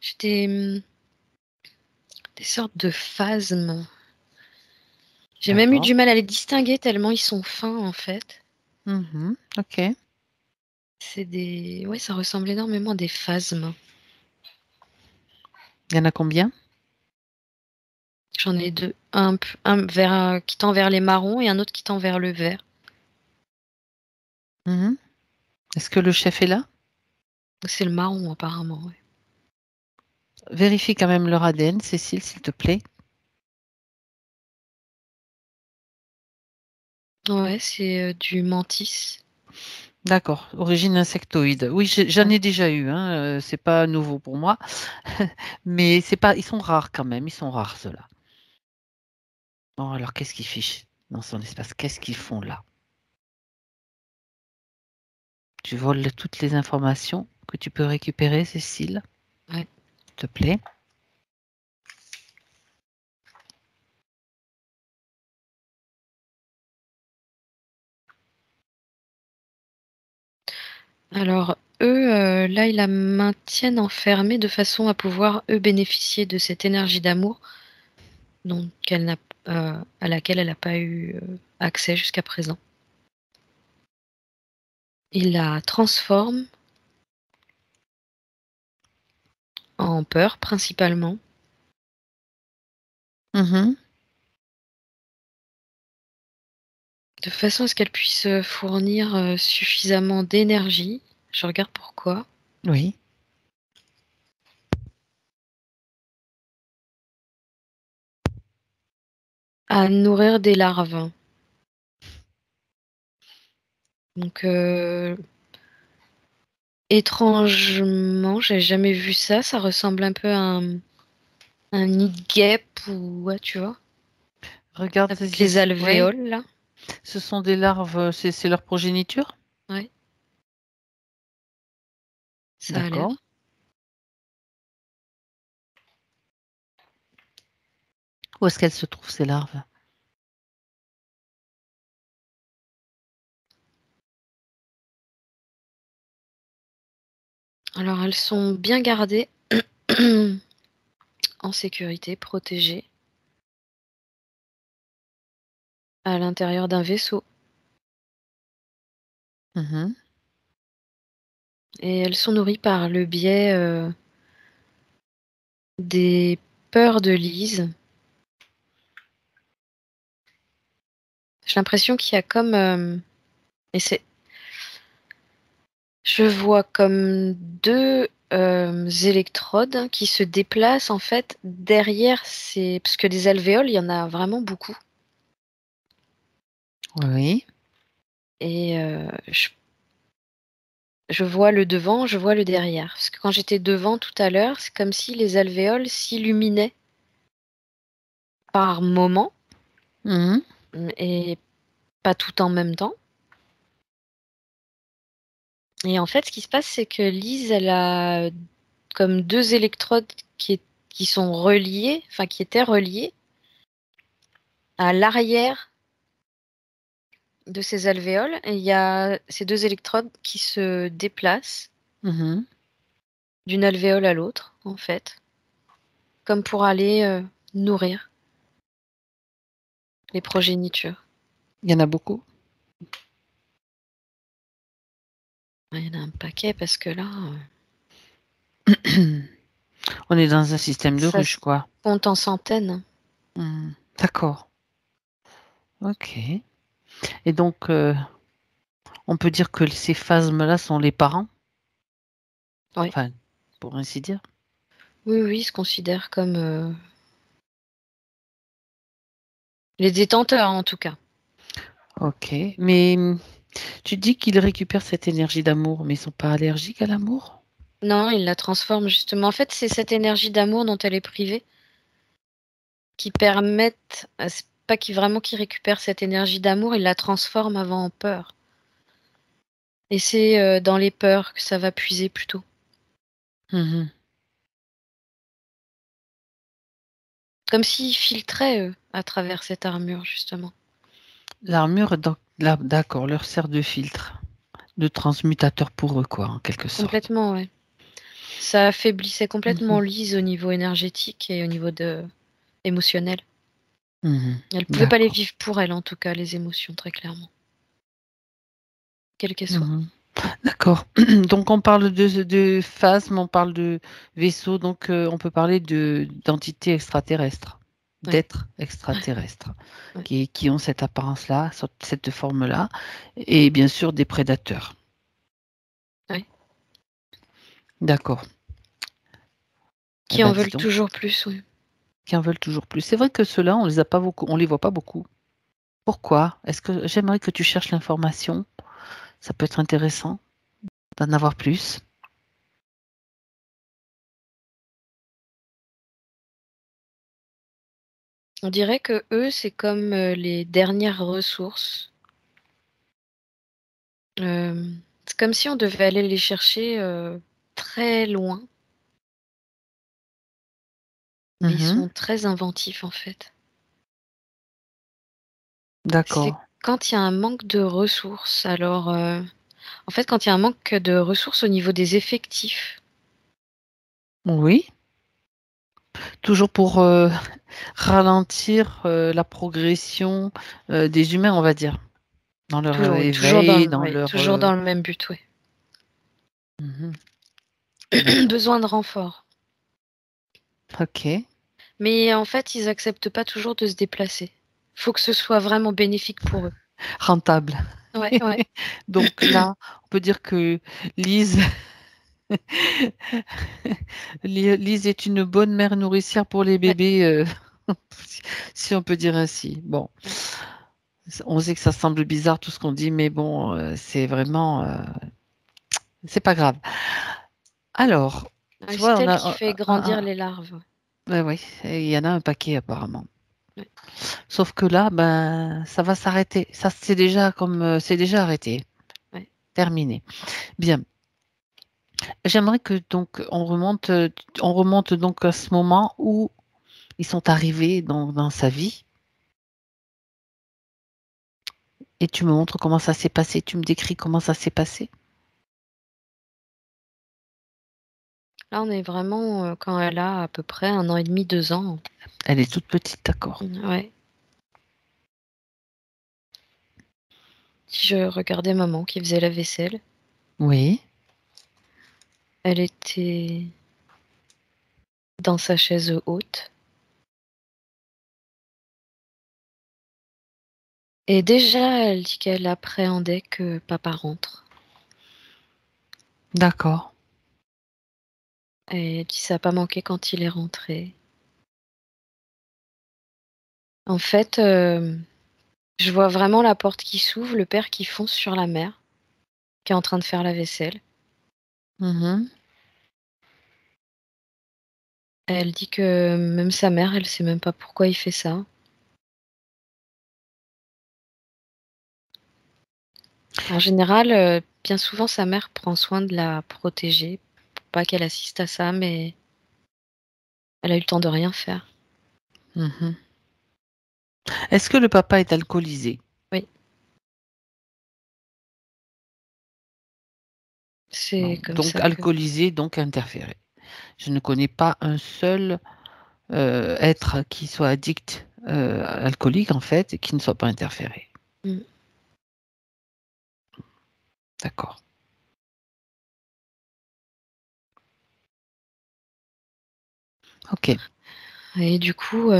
J'ai des sortes de phasmes. J'ai même eu D'accord. du mal à les distinguer tellement ils sont fins en fait. Mhm. Ok. Ouais, ça ressemble énormément à des phasmes. Il y en a combien? J'en ai deux. Qui tend vers les marrons et un autre qui tend vers le vert. Mhm. Est-ce que le chef est là? C'est le marron apparemment. Ouais, Vérifie quand même leur ADN, Cécile, s'il te plaît. ouais c'est du mantis. D'accord. Origine insectoïde. Oui, j'en Ouais. ai déjà eu, hein. C'est pas nouveau pour moi, mais c'est pas. Ils sont rares quand même. Ils sont rares ceux-là. Bon, alors qu'est-ce qu'ils fichent dans son espace? Qu'est-ce qu'ils font là? Tu voles toutes les informations que tu peux récupérer, Cécile, Ouais. s'il te plaît. Alors eux, là, ils la maintiennent enfermée de façon à pouvoir eux bénéficier de cette énergie d'amour donc à laquelle elle n'a pas eu accès jusqu'à présent. Ils la transforment en peur principalement, Mhm. de façon à ce qu'elle puisse fournir suffisamment d'énergie. Je regarde pourquoi. Oui. À nourrir des larves. Donc étrangement, j'ai jamais vu ça. Ça ressemble un peu à un nid de guêpe ou ouais, tu vois, Regarde, avec les ouais. alvéoles là. Ce sont des larves, c'est leur progéniture? Ouais, ça a D'accord. l'air. Où est-ce qu'elles se trouvent, ces larves? Alors elles sont bien gardées, en sécurité, protégées. à l'intérieur d'un vaisseau. Mhm. Et elles sont nourries par le biais des peurs de Lise. J'ai l'impression qu'il y a comme... et c'est... Je vois comme deux électrodes qui se déplacent en fait derrière ces... Parce que des alvéoles, il y en a vraiment beaucoup. Oui. Et je vois le devant, je vois le derrière. Parce que quand j'étais devant tout à l'heure, c'est comme si les alvéoles s'illuminaient par moments Mhm. et pas tout en même temps. Et en fait, ce qui se passe, c'est que Lise, elle a comme deux électrodes qui sont reliées, enfin qui étaient reliées à l'arrière de ces alvéoles. Et il y a ces deux électrodes qui se déplacent Mhm. d'une alvéole à l'autre, en fait, comme pour aller nourrir les progénitures. Il y en a beaucoup. Il y en a un paquet parce que là, On est dans un système de ça ruches, se quoi. compte en centaines. D'accord. Ok. Et donc, on peut dire que ces phasmes-là sont les parents, Oui, enfin, pour ainsi dire. oui, oui, ils se considèrent comme les détenteurs, en tout cas. Ok. Mais tu dis qu'ils récupèrent cette énergie d'amour, mais ils sont pas allergiques à l'amour? Non, ils la transforment justement. En fait, c'est cette énergie d'amour dont elle est privée qui permettent, c'est pas qui vraiment qui récupère cette énergie d'amour, ils la transforment avant en peur. Et c'est dans les peurs que ça va puiser plutôt. Mhm. Comme s'ils filtraient à travers cette armure, justement. L'armure, d'accord, leur sert de filtre, de transmutateur pour eux, quoi, en quelque sorte. Complètement, ouais. Ça affaiblissait complètement Mhm. Lise au niveau énergétique et au niveau émotionnel. Mhm. Elle pouvait pas les D'accord. vivre pour elle, en tout cas, les émotions, très clairement. Quelles qu'elles soient. Mhm. D'accord. Donc on parle de phasmes, on parle de vaisseaux, donc on peut parler d'entités extraterrestres, Ouais, d'êtres extraterrestres ouais. qui ont cette apparence-là, cette forme-là, et bien sûr des prédateurs. Ouais. D'accord. Eh Qui ben en dis veulent donc, toujours plus, oui. qui en veulent toujours plus. C'est vrai que ceux-là, on les a pas beaucoup, on les voit pas beaucoup. Pourquoi? Est-ce que j'aimerais que tu cherches l'information? Ça peut être intéressant d'en avoir plus. On dirait que eux, c'est comme les dernières ressources. Euh, c'est comme si on devait aller les chercher très loin, mais ils Mhm. sont très inventifs en fait. C'est D'accord. quand il y a un manque de ressources. Alors, en fait, quand il y a un manque de ressources au niveau des effectifs, Oui. Toujours pour ralentir la progression des humains, on va dire, dans leur toujours, oui, éveil, dans ouais, leur... toujours dans le même but, oui. Mhm. D'accord. Besoin de renfort. Ok. Mais en fait, ils acceptent pas toujours de se déplacer. Faut que ce soit vraiment bénéfique pour eux. Rentable. Ouais, ouais. Donc là, on peut dire que Lise, Lise est une bonne mère nourricière pour les Ouais, bébés, si on peut dire ainsi. Bon, ouais. on sait que ça semble bizarre tout ce qu'on dit, mais bon, c'est vraiment, c'est pas grave. Alors, Ouais, tu c'est vois, on elle a qui fait grandir les larves. ouais, ouais, il y en a un paquet apparemment. Ouais. Sauf que là, ben, ça va s'arrêter. Ça, c'est déjà comme, c'est déjà arrêté, Ouais. terminé. Bien. J'aimerais que donc on remonte donc à ce moment où ils sont arrivés dans sa vie et tu me montres comment ça s'est passé. Tu me décris comment ça s'est passé. Là, on est vraiment quand elle a à peu près 1 an et demi, 2 ans. Elle est toute petite, d'accord. Ouais. Je regardais maman qui faisait la vaisselle. Oui. Elle était dans sa chaise haute. Et déjà, elle dit qu'elle appréhendait que papa rentre. D'accord. Et elle dit ça n'a pas manqué quand il est rentré. En fait, je vois vraiment la porte qui s'ouvre, le père qui fonce sur la mère, qui est en train de faire la vaisselle. Mhm. Elle dit que même sa mère, elle sait même pas pourquoi il fait ça. En général, bien souvent, sa mère prend soin de la protéger pour pas qu'elle assiste à ça, mais elle a eu le temps de rien faire. Mhm. Est-ce que le papa est alcoolisé? Oui, Non. c'est comme Donc ça que alcoolisé, donc interféré. Je ne connais pas un seul être qui soit addict alcoolique en fait et qui ne soit pas interféré. mmh. D'accord. Ok. Et du coup,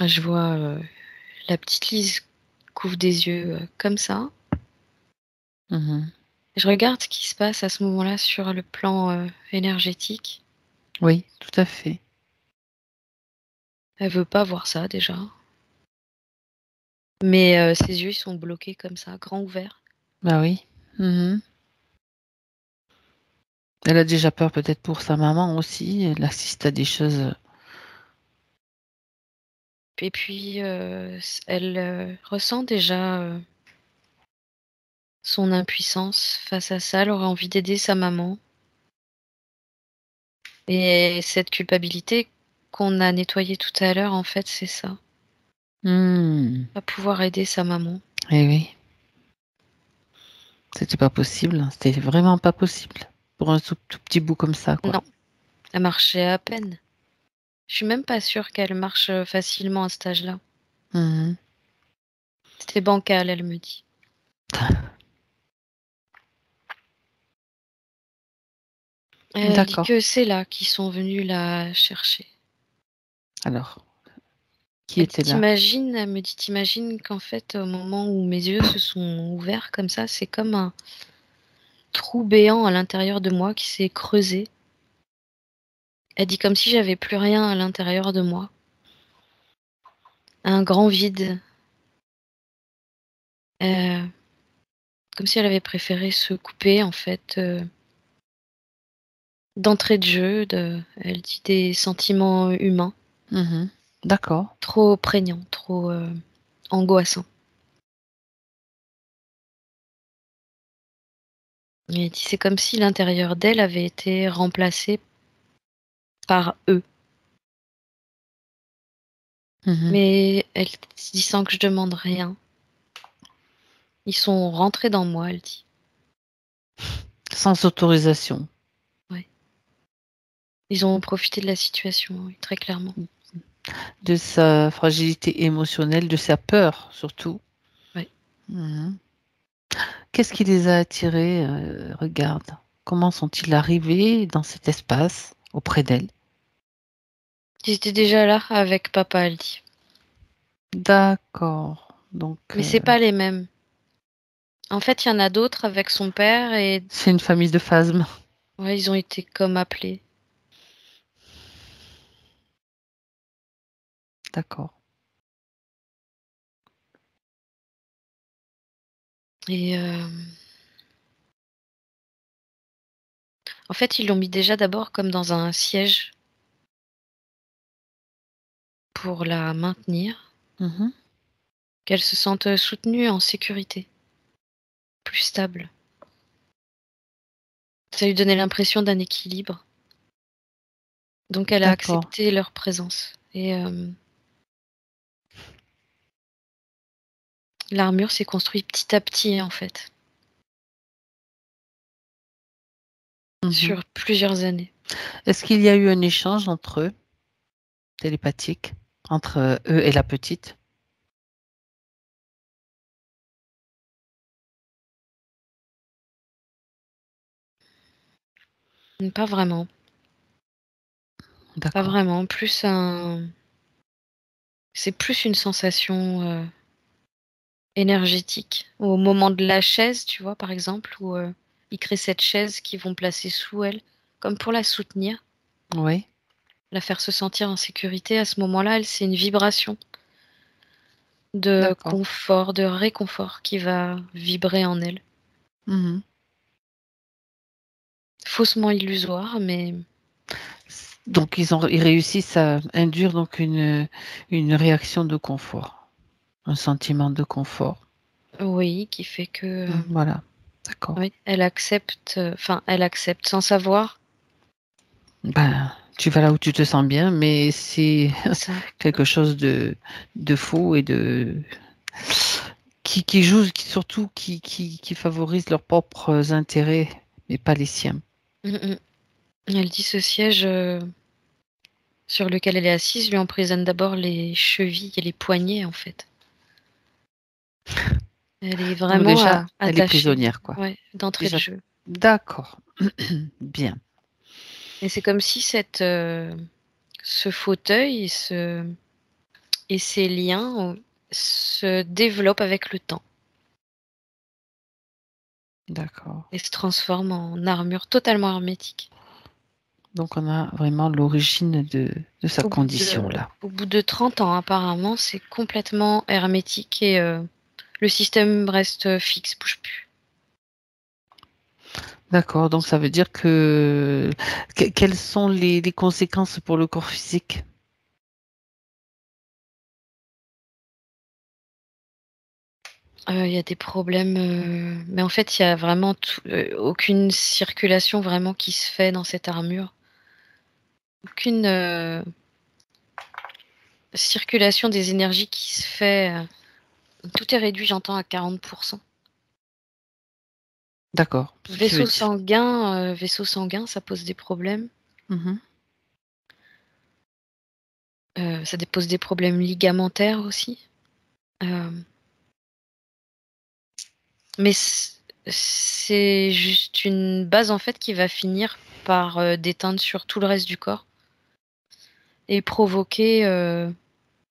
je vois, la petite Lise couvre des yeux, comme ça. Mhm. Je regarde ce qui se passe à ce moment-là sur le plan, énergétique. Oui, tout à fait. Elle veut pas voir ça déjà, mais ses yeux, ils sont bloqués comme ça, grands ouverts. Bah oui. Mhm. Elle a déjà peur peut-être pour sa maman aussi. Elle assiste à des choses. Et puis, elle, ressent déjà, son impuissance face à ça. Elle aurait envie d'aider sa maman et cette culpabilité qu'on a nettoyée tout à l'heure, en fait, c'est ça. Hmm. Pas pouvoir aider sa maman. Eh oui, c'était pas possible. C'était vraiment pas possible pour un tout petit bout comme ça, quoi. Non, elle marchait à peine. Je suis même pas sûre qu'elle marche, facilement à cet âge-là. Mhm. C'était bancal, elle me dit. Elle dit D'accord. que c'est là qu'ils sont venus la chercher. Alors, qui Elle dit: était là? «Tu elle me dit: «Tu qu'en fait, au moment où mes yeux se sont ouverts comme ça, c'est comme un trou béant à l'intérieur de moi qui s'est creusé». Elle dit: «Comme si j'avais plus rien à l'intérieur de moi, un grand vide». Heu, Comme si elle avait préféré se couper en fait, d'entrée de jeu, elle dit des sentiments humains, Mhm. D'accord. trop prégnants, trop, angoissants. Et elle dit: «C'est comme si l'intérieur d'elle avait été remplacé par eux». Mhm. Mais elle dit: «Sans que je demande rien. Ils sont rentrés dans moi», elle dit. Sans autorisation. Ouais. Ils ont profité de la situation, oui, très clairement. De sa fragilité émotionnelle, de sa peur surtout. Ouais. Mhm. Qu'est-ce qui les a attirés? Regarde. Comment sont-ils arrivés dans cet espace auprès d'elle? Ils étaient déjà là avec papa, elle dit. D'accord. Donc, Mais c'est pas les mêmes. En fait, il y en a d'autres avec son père et c'est une famille de phasmes. ouais, ils ont été comme appelés. D'accord. Et en fait, ils l'ont mis déjà d'abord comme dans un siège pour la maintenir, Mhm. qu'elle se sente soutenue, en sécurité, plus stable. Ça lui donnait l'impression d'un équilibre. Donc elle a D'accord. accepté leur présence et l'armure s'est construite petit à petit, en fait, Mhm. sur plusieurs années. Est-ce qu'il y a eu un échange entre eux, télépathique, entre eux et la petite? Pas vraiment. Pas D'accord. vraiment. C'est plus une sensation énergétique. Au moment de la chaise, tu vois, par exemple, où ils créent cette chaise qu'ils vont placer sous elle, comme pour la soutenir, Oui, la faire se sentir en sécurité. À ce moment-là, c'est une vibration de d'accord. confort, de réconfort qui va vibrer en elle. Mhm. Faussement illusoire, mais Donc, ils réussissent à induire donc une réaction de confort, un sentiment de confort. oui, qui fait que, Voilà, d'accord. oui, elle accepte sans savoir. Ben, tu vas là où tu te sens bien, mais c'est C'est ça. quelque chose de faux et qui joue, surtout qui favorise leurs propres intérêts, mais pas les siens. Mm, mm. Elle dit ce siège sur lequel elle est assise lui emprisonne d'abord les chevilles et les poignets, en fait. Elle est Donc vraiment déjà, elle est attachée, prisonnière, quoi. ouais, d'entrée de Déjà, jeu. d'accord. Bien. Et c'est comme si ce fauteuil et ces liens se développent avec le temps D'accord. et se transforment en armure totalement hermétique. Donc on a vraiment l'origine de sa Au bout de, condition là. au bout de 30 ans, apparemment, c'est complètement hermétique et le système reste fixe, bouge plus. D'accord. Donc ça veut dire quelles sont les conséquences pour le corps physique? Il y a des problèmes, mais en fait, il y a vraiment aucune circulation vraiment qui se fait dans cette armure. Aucune circulation des énergies qui se fait. Tout est réduit, j'entends, à 40%. D'accord. Ce qui veut dire. Vaisseau sanguin, ça pose des problèmes. Mhm. Ça pose des problèmes ligamentaires aussi. Euh, mais c'est juste une base en fait qui va finir par déteindre sur tout le reste du corps et provoquer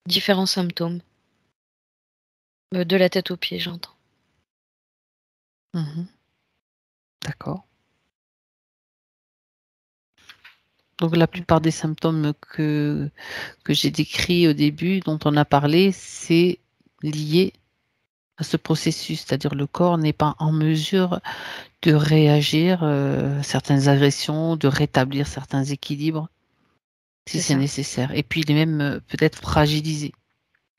différents symptômes. De la tête aux pieds, j'entends. Mhm. D'accord. Donc la plupart des symptômes que j'ai décrits au début, dont on a parlé, c'est lié à ce processus, c'est-à-dire le corps n'est pas en mesure de réagir à certaines agressions, de rétablir certains équilibres si C'est c'est ça. nécessaire. Et puis il est même peut-être fragilisé.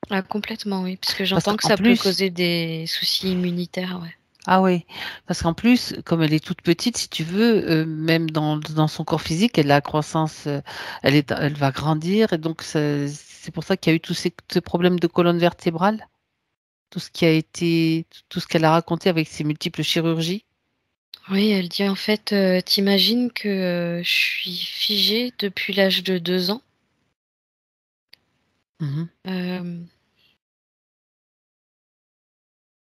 Ah, complètement, oui, parce que Parce j'entends que qu'en ça peut plus, causer des soucis immunitaires, ouais. ah oui, parce qu'en plus, comme elle est toute petite, si tu veux, même dans son corps physique, elle a la croissance, elle va grandir, et donc c'est pour ça qu'il y a eu tous ces problèmes de colonne vertébrale, tout ce qu'elle a raconté avec ses multiples chirurgies. Oui, elle dit en fait, «Tu que, je suis figée depuis l'âge de 2 ans?» Mhm. Hem,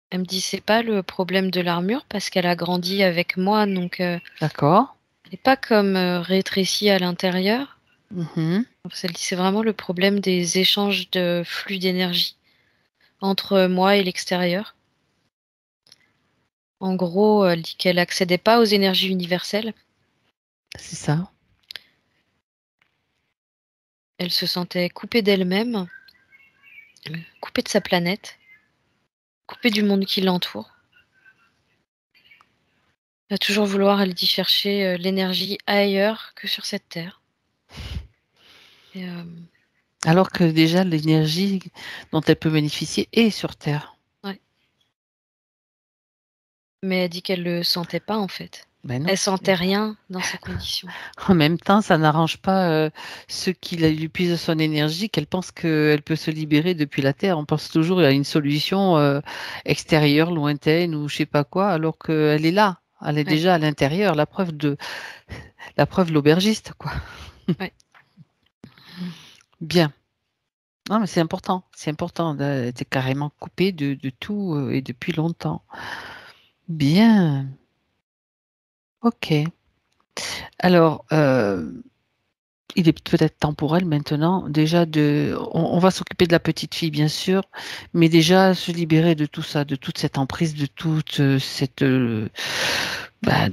Elle me dit: «C'est pas le problème de l'armure parce qu'elle a grandi avec moi donc D'accord. elle est pas comme, rétrécie à l'intérieur». Mhm. Elle dit: «C'est vraiment le problème des échanges de flux d'énergie entre moi et l'extérieur». En gros, elle dit qu'elle accédait pas aux énergies universelles. C'est ça. Elle se sentait coupée d'elle-même, coupée de sa planète, coupée du monde qui l'entoure. Elle va toujours vouloir, elle dit, chercher l'énergie ailleurs que sur cette terre. Et, Alors que déjà, l'énergie dont elle peut bénéficier est sur Terre. ouais. Mais elle dit qu'elle le sentait pas en fait. Ben non. Elle sentait rien dans ces conditions. En même temps, ça n'arrange pas ceux qui lui puisent son énergie, qu'elle pense qu'elle peut se libérer depuis la Terre. On pense toujours à une solution extérieure, lointaine ou je sais pas quoi, alors qu'elle est là. Elle est Ouais, déjà à l'intérieur. La preuve l'aubergiste, quoi. ouais. Bien. Non, mais c'est important. C'est important d'être carrément coupé de tout et depuis longtemps. Bien. Ok. Alors, il est peut-être temporel maintenant, déjà on va s'occuper de la petite fille, bien sûr, mais déjà se libérer de tout ça, de toute cette emprise, de toute de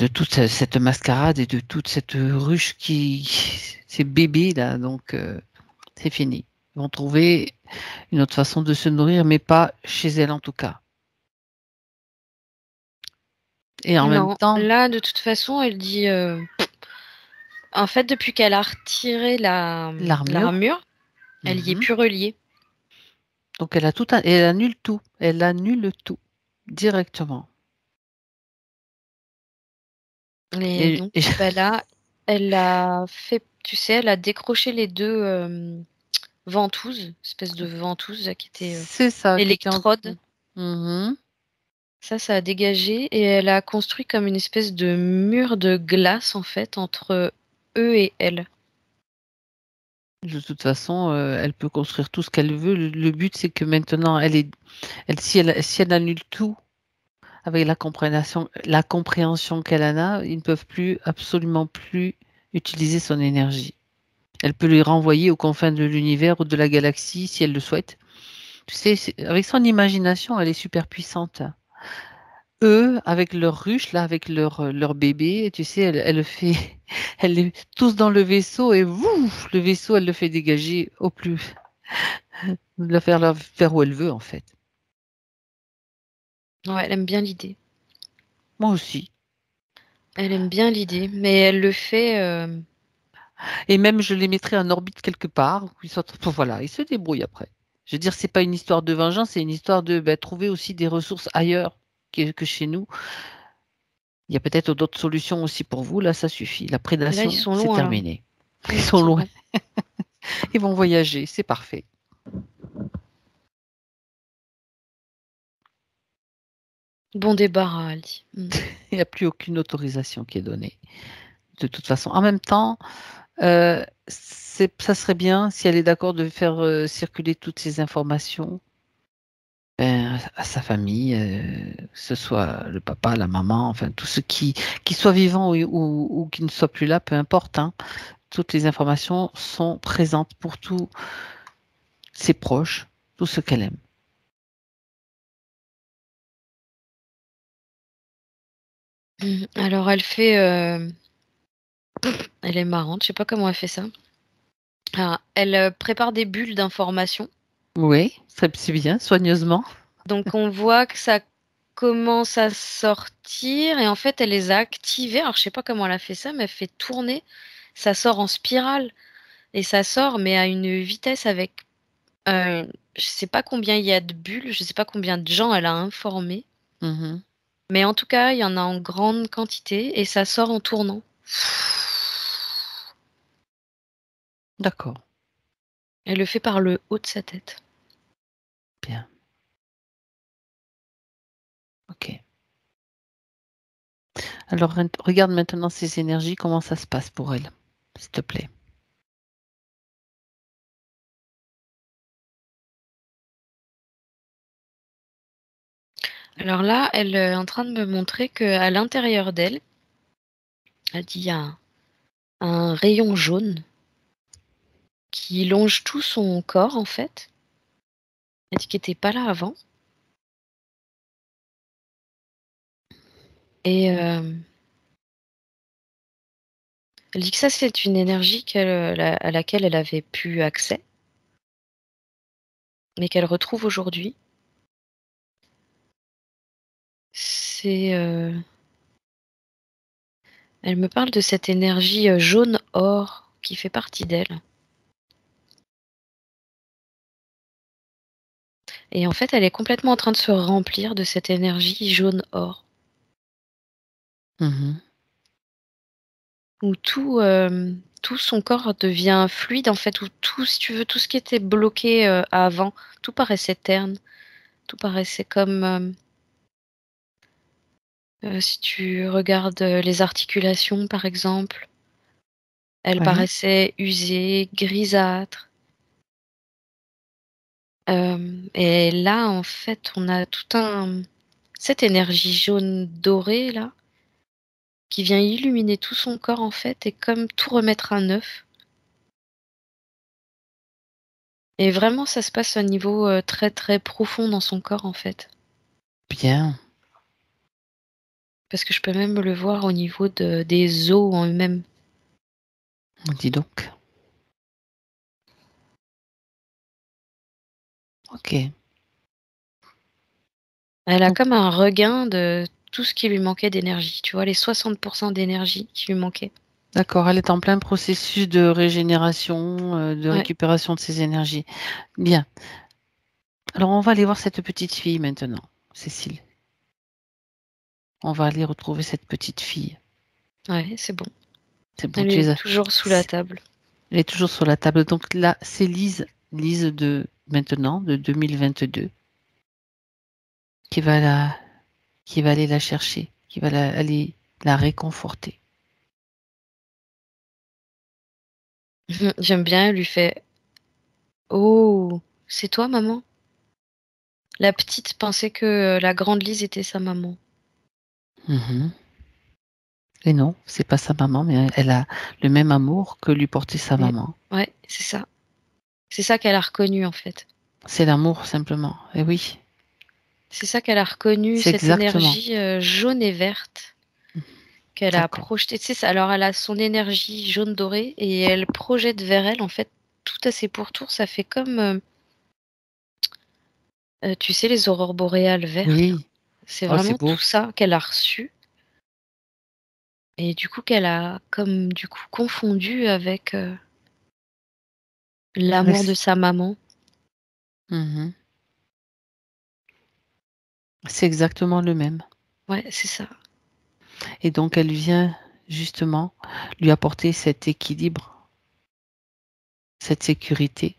toute cette mascarade et de toute cette ruche ces bébés là, donc c'est fini. Ils vont trouver une autre façon de se nourrir, mais pas chez elle en tout cas. Et en même Non, temps, là, de toute façon, elle dit... En fait, depuis qu'elle a retiré l'armure, l'armure, elle y est mhm. plus reliée. Donc elle a elle annule tout, elle annule tout directement. Et Et, donc, et bah là, elle a fait, tu sais, elle a décroché les deux ventouses, espèce de ventouses là, qui étaient c'est ça qui était en électrodes. dessous. Mhm. Ça a dégagé et elle a construit comme une espèce de mur de glace en fait entre eux et elle. De toute façon, elle peut construire tout ce qu'elle veut. Le but, c'est que maintenant, si elle annule tout avec la compréhension qu'elle en a, ils ne peuvent plus, absolument plus utiliser son énergie. Elle peut les renvoyer aux confins de l'univers ou de la galaxie si elle le souhaite. Tu sais, avec son imagination, elle est super puissante. Eux, avec leur ruche, là, avec leur bébé, tu sais, elle le fait, elle est tous dans le vaisseau et le vaisseau, elle le fait dégager au plus, la faire où elle veut, en fait. Ouais, elle aime bien l'idée. Moi aussi. Elle aime bien l'idée, mais elle le fait. Et même, je les mettrai en orbite quelque part, où voilà, ils se débrouillent après. Je veux dire, c'est pas une histoire de vengeance, c'est une histoire de trouver aussi des ressources ailleurs que chez nous. Il y a peut-être d'autres solutions aussi pour vous. Là, ça suffit. La Là, ils prédation, sont c'est loin là. terminé. Ils Ils sont sont loin. loin. Ils vont voyager. C'est parfait. Bon débarras, elle dit. Il n'y a plus aucune autorisation qui est donnée. De toute façon, en même temps, ça serait bien si elle est d'accord de faire circuler toutes ces informations à sa famille, que ce soit le papa, la maman, enfin tous ceux qui soient vivants ou qui ne soient plus là, peu importe, hein. Toutes les informations sont présentes pour tous ses proches, tout ce qu'elle aime. Alors, elle fait. Elle est marrante, je sais pas comment elle fait ça. Ah, elle prépare des bulles d'information. Oui, c'est bien, soigneusement. Donc, on voit que ça commence à sortir et en fait, elle les a activées. Alors, je sais pas comment elle a fait ça, mais elle fait tourner. Ça sort en spirale et ça sort, mais à une vitesse avec. Je sais pas combien il y a de bulles, je sais pas combien de gens elle a informé. Mhm. Mais en tout cas, il y en a en grande quantité et ça sort en tournant. D'accord, Elle le fait par le haut de sa tête. bien, ok. Alors, regarde maintenant ces énergies, comment ça se passe pour elle, s'il te plaît. Alors là, elle est en train de me montrer qu'à l'intérieur d'elle, elle dit il y a un rayon jaune qui longe tout son corps en fait. Elle dit qu'il n'était pas là avant. Et elle dit que ça, c'est une énergie à laquelle elle avait plus accès, mais qu'elle retrouve aujourd'hui. C'est, elle me parle de cette énergie jaune or qui fait partie d'elle. Et en fait, elle est complètement en train de se remplir de cette énergie jaune or, Mhm. où tout son corps devient fluide en fait, où tout, si tu veux, tout ce qui était bloqué avant, tout paraissait terne, tout paraissait comme si tu regardes les articulations par exemple, elles Oui, paraissaient usées, grisâtres. Et là, en fait, on a cette énergie jaune dorée là qui vient illuminer tout son corps en fait et comme tout remettre à neuf. Et vraiment, ça se passe à un niveau très très profond dans son corps en fait. Bien. Parce que je peux même le voir au niveau des os en eux-mêmes. Dis donc. Ok. Elle a Donc, comme un regain de tout ce qui lui manquait d'énergie. Tu vois, les 60% d'énergie qui lui manquaient. d'accord, elle est en plein processus de régénération, de Ouais. récupération de ses énergies. Bien. Alors, on va aller voir cette petite fille maintenant, Cécile. On va aller retrouver cette petite fille. Ouais, c'est bon. C'est bon, Elle est toujours sous la table. elle est toujours sur la table. Donc là, c'est Lise, Lise de maintenant, de 2022, qui va qui va aller la chercher, qui va aller la réconforter. J'aime bien, elle lui fait: «Oh, c'est toi maman?» La petite pensait que la grande Lise était sa maman. Mhm. Et non, c'est pas sa maman, mais elle a le même amour que lui portait sa Mais maman. ouais, c'est ça. C'est ça qu'elle a reconnu en fait. C'est l'amour simplement. Et oui, C'est ça qu'elle a reconnu, c'est cette exactement. énergie, jaune et verte qu'elle a D'accord. projetée. Tu sais, alors elle a son énergie jaune dorée et elle projette vers elle en fait tout à ses pourtours. Ça fait comme, tu sais les aurores boréales vertes? Oui. C'est Oh, c'est vraiment beau. tout ça qu'elle a reçu et du coup qu'elle a comme du coup confondu avec, l'amour de Avec- sa maman. Mhm. C'est exactement le même. Ouais, c'est ça. Et donc, elle vient justement lui apporter cet équilibre, cette sécurité.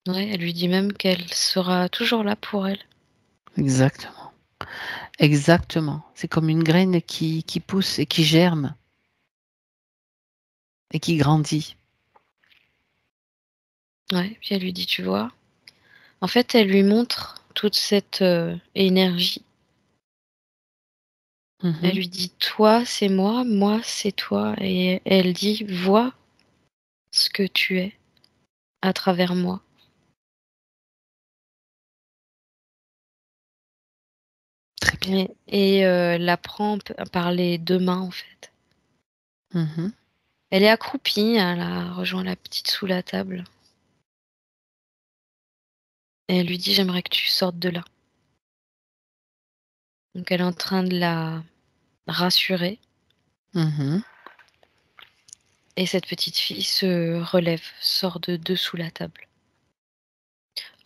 Ouais, elle lui dit même qu'elle sera toujours là pour elle. Exactement. Exactement. C'est comme une graine qui pousse et qui germe et qui grandit. Ouais, puis elle lui dit: «Tu vois?» En fait, elle lui montre toute cette, énergie. Elle Mhm. lui dit: «Toi, c'est moi, moi, c'est toi» et elle dit: «Vois ce que tu es à travers moi». Très bien. La prend par les 2 mains, en fait. Mhm. Elle est accroupie, elle a rejoint la petite sous la table et elle lui dit: «J'aimerais que tu sortes de là». Donc elle est en train de la rassurer Mhm. et cette petite fille se relève, sort de dessous la table.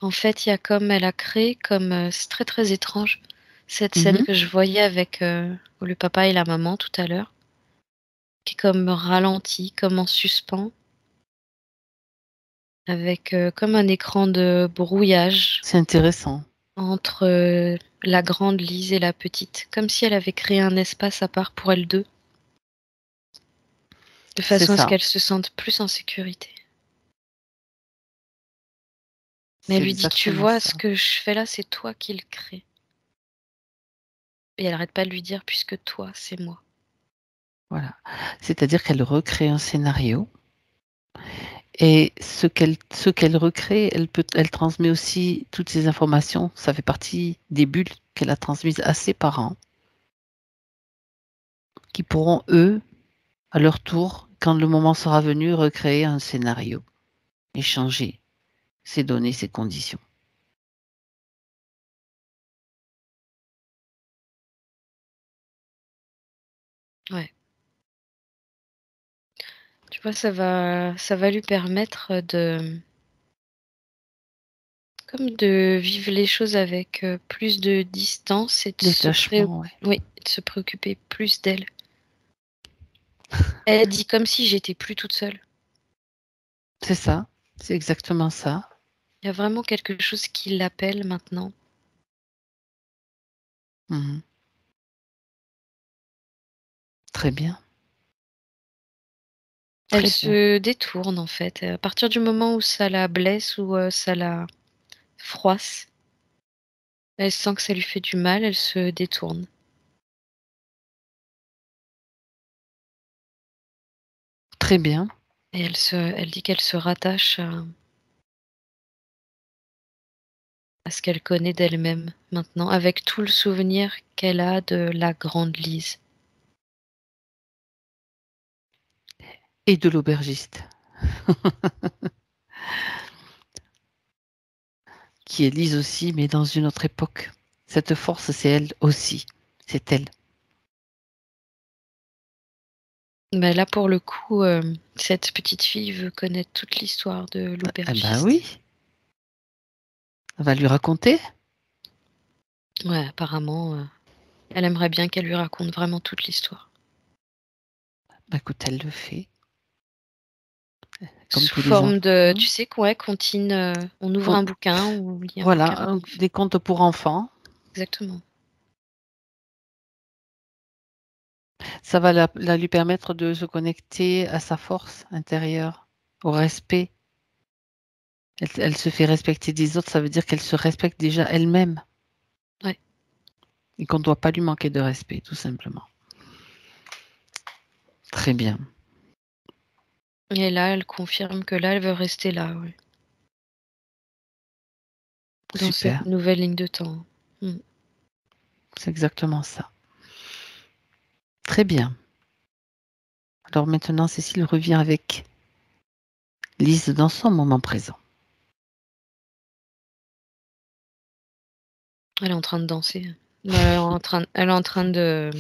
En fait, il y a comme elle a créé comme, c'est très, très étrange, cette scène Mhm. que je voyais avec, le papa et la maman tout à l'heure, qui est comme ralentie, comme en suspens, avec, comme un écran de brouillage C'est intéressant. entre, la grande Lise et la petite, comme si elle avait créé un espace à part pour elles 2, de C'est façon à ce ça. qu'elles se sentent plus en sécurité. Mais C'est elle lui dit: «Tu exactement vois, ça. ce que je fais là, c'est toi qui le crée» et elle arrête pas de lui dire: «Puisque toi, c'est moi». Voilà. C'est-à-dire qu'elle recrée un scénario et ce qu'elle recrée, elle transmet aussi toutes ces informations. Ça fait partie des bulles qu'elle a transmises à ses parents qui pourront, eux, à leur tour, quand le moment sera venu, recréer un scénario et changer ses données, ses conditions. Ouais. Tu vois, ça va lui permettre de comme de vivre les choses avec, plus de distance et Détachement, ouais. de se préoccuper plus d'elle. Elle dit: «Comme si j'étais plus toute seule». C'est ça, c'est exactement ça. Il y a vraiment quelque chose qui l'appelle maintenant. Mmh. Très bien, Elle très bien. se détourne en fait, à partir du moment où ça la blesse ou, ça la froisse, Elle sent que ça lui fait du mal, elle se détourne. Très bien. Et elle dit qu'elle se rattache à ce qu'elle connaît d'elle-même maintenant, avec tout le souvenir qu'elle a de la grande Lise. Et de l'aubergiste. Qui est Lise aussi, mais dans une autre époque. Cette force, c'est elle aussi. C'est elle. Mais là, pour le coup, cette petite fille veut connaître toute l'histoire de Eh ben l'aubergiste. oui. On va lui raconter. Ouais, apparemment, elle aimerait bien qu'elle lui raconte vraiment toute l'histoire. Bah, écoute, elle le fait. Comme Sous tous les forme enfants. de, tu sais, ouais, comptine, on ouvre On- un bouquin, on lit un bouquin. Voilà, des contes pour enfants. Exactement. Ça va lui permettre de se connecter à sa force intérieure, au respect. Elle se fait respecter des autres, ça veut dire qu'elle se respecte déjà elle-même. Ouais. Et qu'on ne doit pas lui manquer de respect, tout simplement. Très bien. Et là, elle confirme que là, elle veut rester là, ouais, dans Super. cette nouvelle ligne de temps. C'est exactement ça. Très bien. Alors maintenant, Cécile revient avec Lise dans son moment présent. Elle est en train de danser. Elle est en train de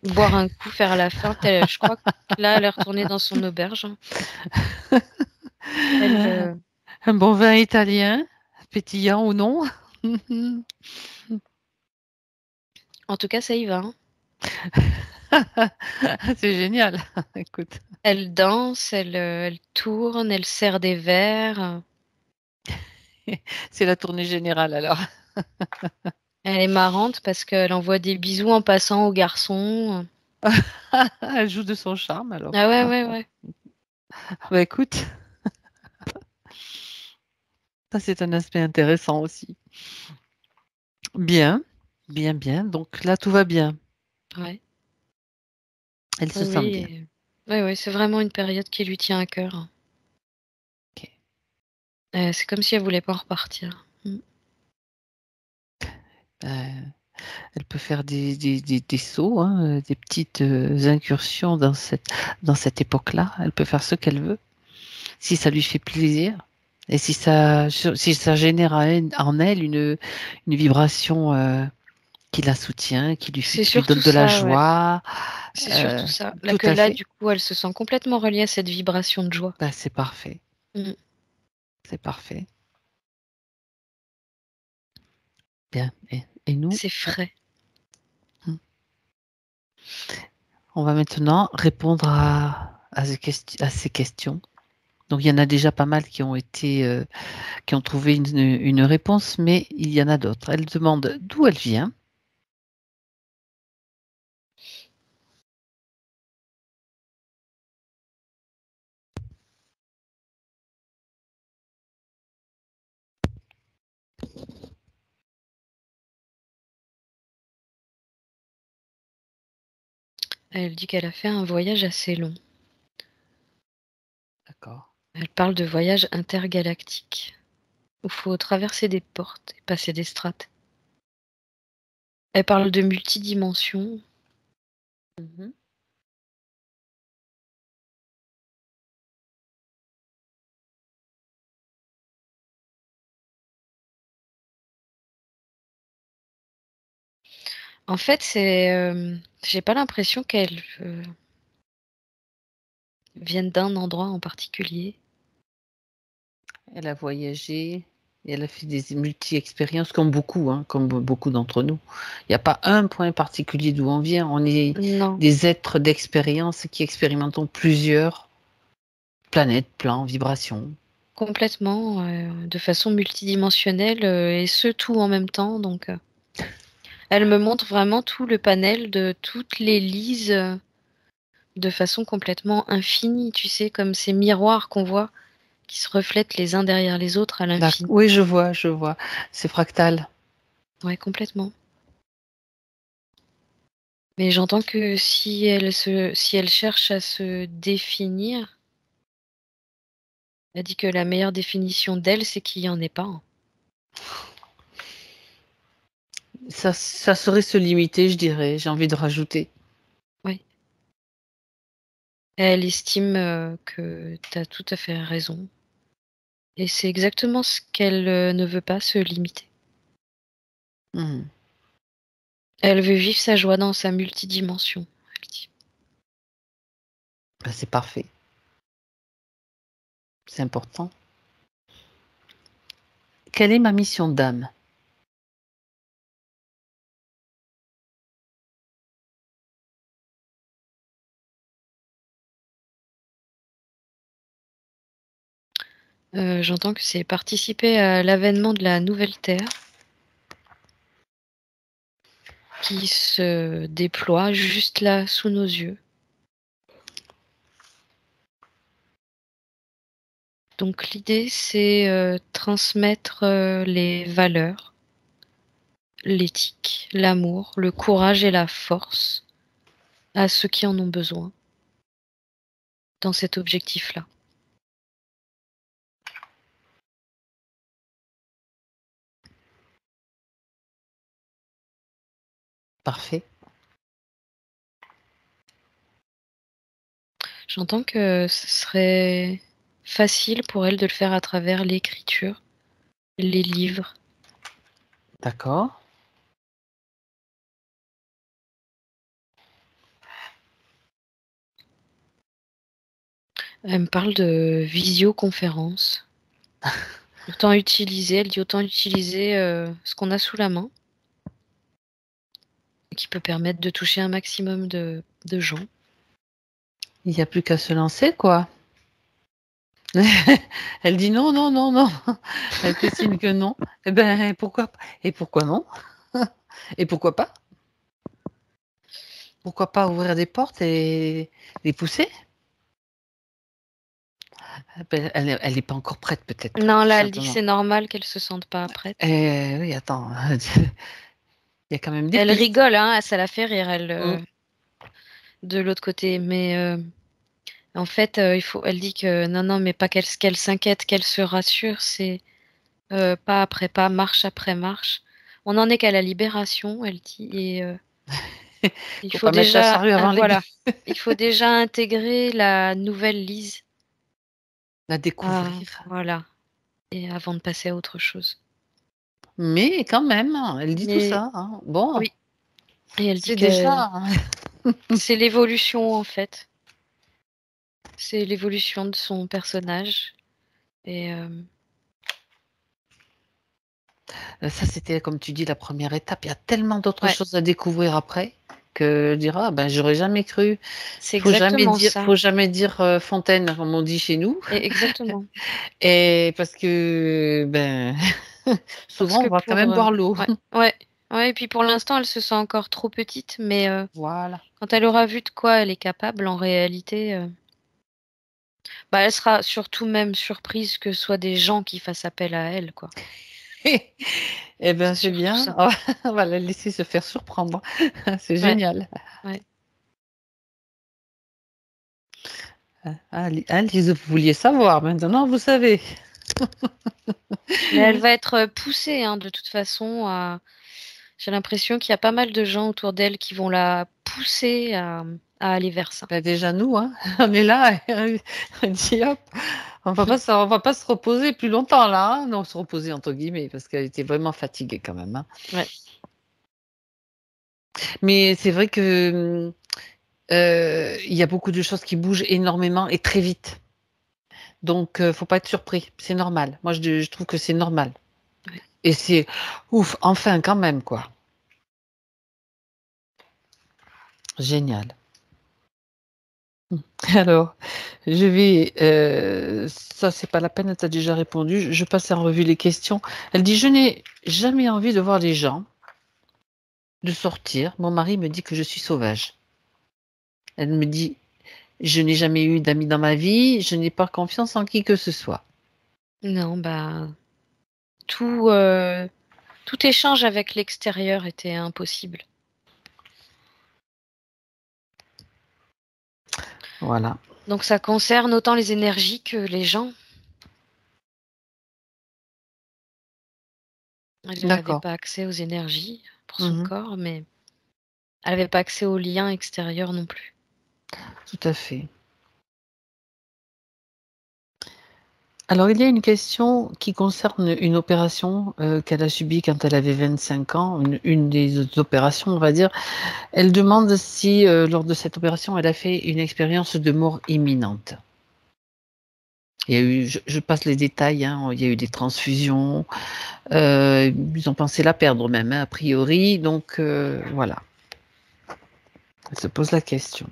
boire un coup, faire la feinte. Je crois que là, elle est retournée dans son auberge. Elle, Un bon vin italien, pétillant ou non. en tout cas, ça y va, hein. C'est génial. Écoute, Elle danse, elle tourne, elle sert des verres. c'est la tournée générale alors. Elle est marrante parce qu'elle envoie des bisous en passant aux garçons. Elle joue de son charme alors. Ah ouais, ouais, ouais. Bah écoute, ça c'est un aspect intéressant aussi. Bien, bien, bien. Donc là, tout va bien. Ouais. Elle Oui, se sent oui. bien. Ouais, ouais, c'est vraiment une période qui lui tient à cœur. Ok. C'est comme si elle voulait pas en repartir. Elle peut faire des sauts, hein, des petites incursions dans cette époque-là. Elle peut faire ce qu'elle veut, si ça lui fait plaisir. Et si ça génère en elle une vibration qui la soutient, C'est qui lui surtout donne de la ça, ouais. joie, C'est surtout ça. Là tout que à là, fait, du coup, elle se sent complètement reliée à cette vibration de joie. bah, c'est parfait. Mm. C'est parfait. Bien. Et nous, C'est frais. on va maintenant répondre à ces questions. Donc, il y en a déjà pas mal qui ont trouvé une réponse, mais il y en a d'autres. Elle demande d'où elle vient. Elle dit qu'elle a fait un voyage assez long. D'accord. Elle parle de voyage intergalactique, où il faut traverser des portes et passer des strates. Elle parle de multidimensions. Mhm. En fait, j'ai pas l'impression qu'elle vienne d'un endroit en particulier. Elle a voyagé et elle a fait des multi-expériences comme beaucoup, hein, comme beaucoup d'entre nous. Il n'y a pas un point particulier d'où on vient. On est Non, des êtres d'expérience qui expérimentons plusieurs planètes, plans, vibrations. complètement, de façon multidimensionnelle, et ce tout en même temps. Donc, elle me montre vraiment tout le panel de toutes les lises de façon complètement infinie, tu sais, comme ces miroirs qu'on voit qui se reflètent les uns derrière les autres à l'infini. Oui, je vois, je vois. C'est fractal. Ouais, complètement. Mais j'entends que si elle cherche à se définir, elle dit que la meilleure définition d'elle, c'est qu'il y en ait pas, hein. Ça serait se limiter, je dirais, j'ai envie de rajouter. Oui. Elle estime, que tu as tout à fait raison et c'est exactement ce qu'elle, ne veut pas, se limiter. Mmh. Elle veut vivre sa joie dans sa multidimension, elle dit. Bah, c'est parfait. C'est important. Quelle est ma mission d'âme? J'entends que c'est participer à l'avènement de la nouvelle terre qui se déploie juste là, sous nos yeux. Donc l'idée, c'est, transmettre, les valeurs, l'éthique, l'amour, le courage et la force à ceux qui en ont besoin dans cet objectif-là. Parfait. J'entends que ce serait facile pour elle de le faire à travers l'écriture, les livres. D'accord. Elle me parle de visioconférence. Autant utiliser, elle dit autant utiliser, ce qu'on a sous la main, qui peut permettre de toucher un maximum de gens. Il n'y a plus qu'à se lancer, quoi. Elle dit: «Non, non, non, non». Elle fait signe que non. Eh ben, pourquoi et pourquoi non? Et pourquoi pas? Pourquoi pas ouvrir des portes et les pousser? Ben, elle est pas encore prête peut-être, Non, tout là, elle dit que simplement. c'est normal qu'elle se sente pas prête. Oui, attends, il y a quand même des Elle pistes. rigole, hein, ça la fait rire, elle, Mmh. de l'autre côté, mais en fait, elle dit que non, non, mais pas qu'elle s'inquiète, qu'elle se rassure, c'est, pas après pas, marche après marche. On n'en est qu'à la libération, elle dit et il Faut faut pas mettre la déjà charrue avant les bœufs. voilà, il faut déjà intégrer la nouvelle Lise. La Ah, découvrir. voilà et avant de passer à autre chose. Mais quand même, elle dit tout Mais ça, hein. Bon, oui et elle dit c'est que déjà c'est l'évolution, en fait. C'est l'évolution de son personnage et ça c'était comme tu dis la première étape. Il y a tellement d'autres ouais, choses à découvrir après que dire: «Ah ben, j'aurais jamais cru». c'est exactement ça Faut jamais dire, fontaine comme on dit chez nous et exactement. et parce que, ben, Parce souvent que on va quand pour, même boire l'eau. ouais, ouais, ouais et puis pour l'instant, elle se sent encore trop petite, mais Voilà. quand elle aura vu de quoi elle est capable en réalité, bah, elle sera surtout même surprise que ce soit des gens qui fassent appel à elle, quoi. Et ben, C'est c'est surtout bien. ça. On va la laisser se faire surprendre. C'est Ouais, génial. ouais. Ah Lise, vous vouliez savoir, maintenant vous savez. Mais elle va être, poussée, hein, de toute façon à j'ai l'impression qu'il y a pas mal de gens autour d'elle qui vont la pousser à aller vers ça. Bah, déjà nous, hein, on est là et on dit: «Hop, on va pas se reposer plus longtemps là, hein». Non, «se reposer» entre guillemets parce qu'elle était vraiment fatiguée quand même, hein. Ouais. Mais c'est vrai que, il y a beaucoup de choses qui bougent énormément et très vite. Donc faut pas être surpris, c'est normal. Moi je trouve que c'est normal Ouais. et c'est ouf, enfin quand même quoi. Génial. Mmh. Alors, je vais, ça c'est pas la peine, elle t'a déjà répondu. Je passe en revue les questions. Elle dit: «Je n'ai jamais envie de voir les gens, de sortir. Mon mari me dit que je suis sauvage». Elle me dit: «Je n'ai jamais eu d'amis dans ma vie, je n'ai pas confiance en qui que ce soit». Non, bah, tout, Tout échange avec l'extérieur était impossible. Voilà. Donc ça concerne autant les énergies que les gens. Elle n'avait D'accord. pas accès aux énergies pour son Mhm. corps, mais elle n'avait pas accès aux liens extérieurs non plus. Tout à fait. Alors, il y a une question qui concerne une opération qu'elle a subie quand elle avait 25 ans, une des opérations, on va dire. Elle demande si, lors de cette opération, elle a fait une expérience de mort imminente. Il y a eu, je passe les détails, hein, il y a eu des transfusions, ils ont pensé la perdre même, hein, a priori, donc voilà. Elle se pose la question.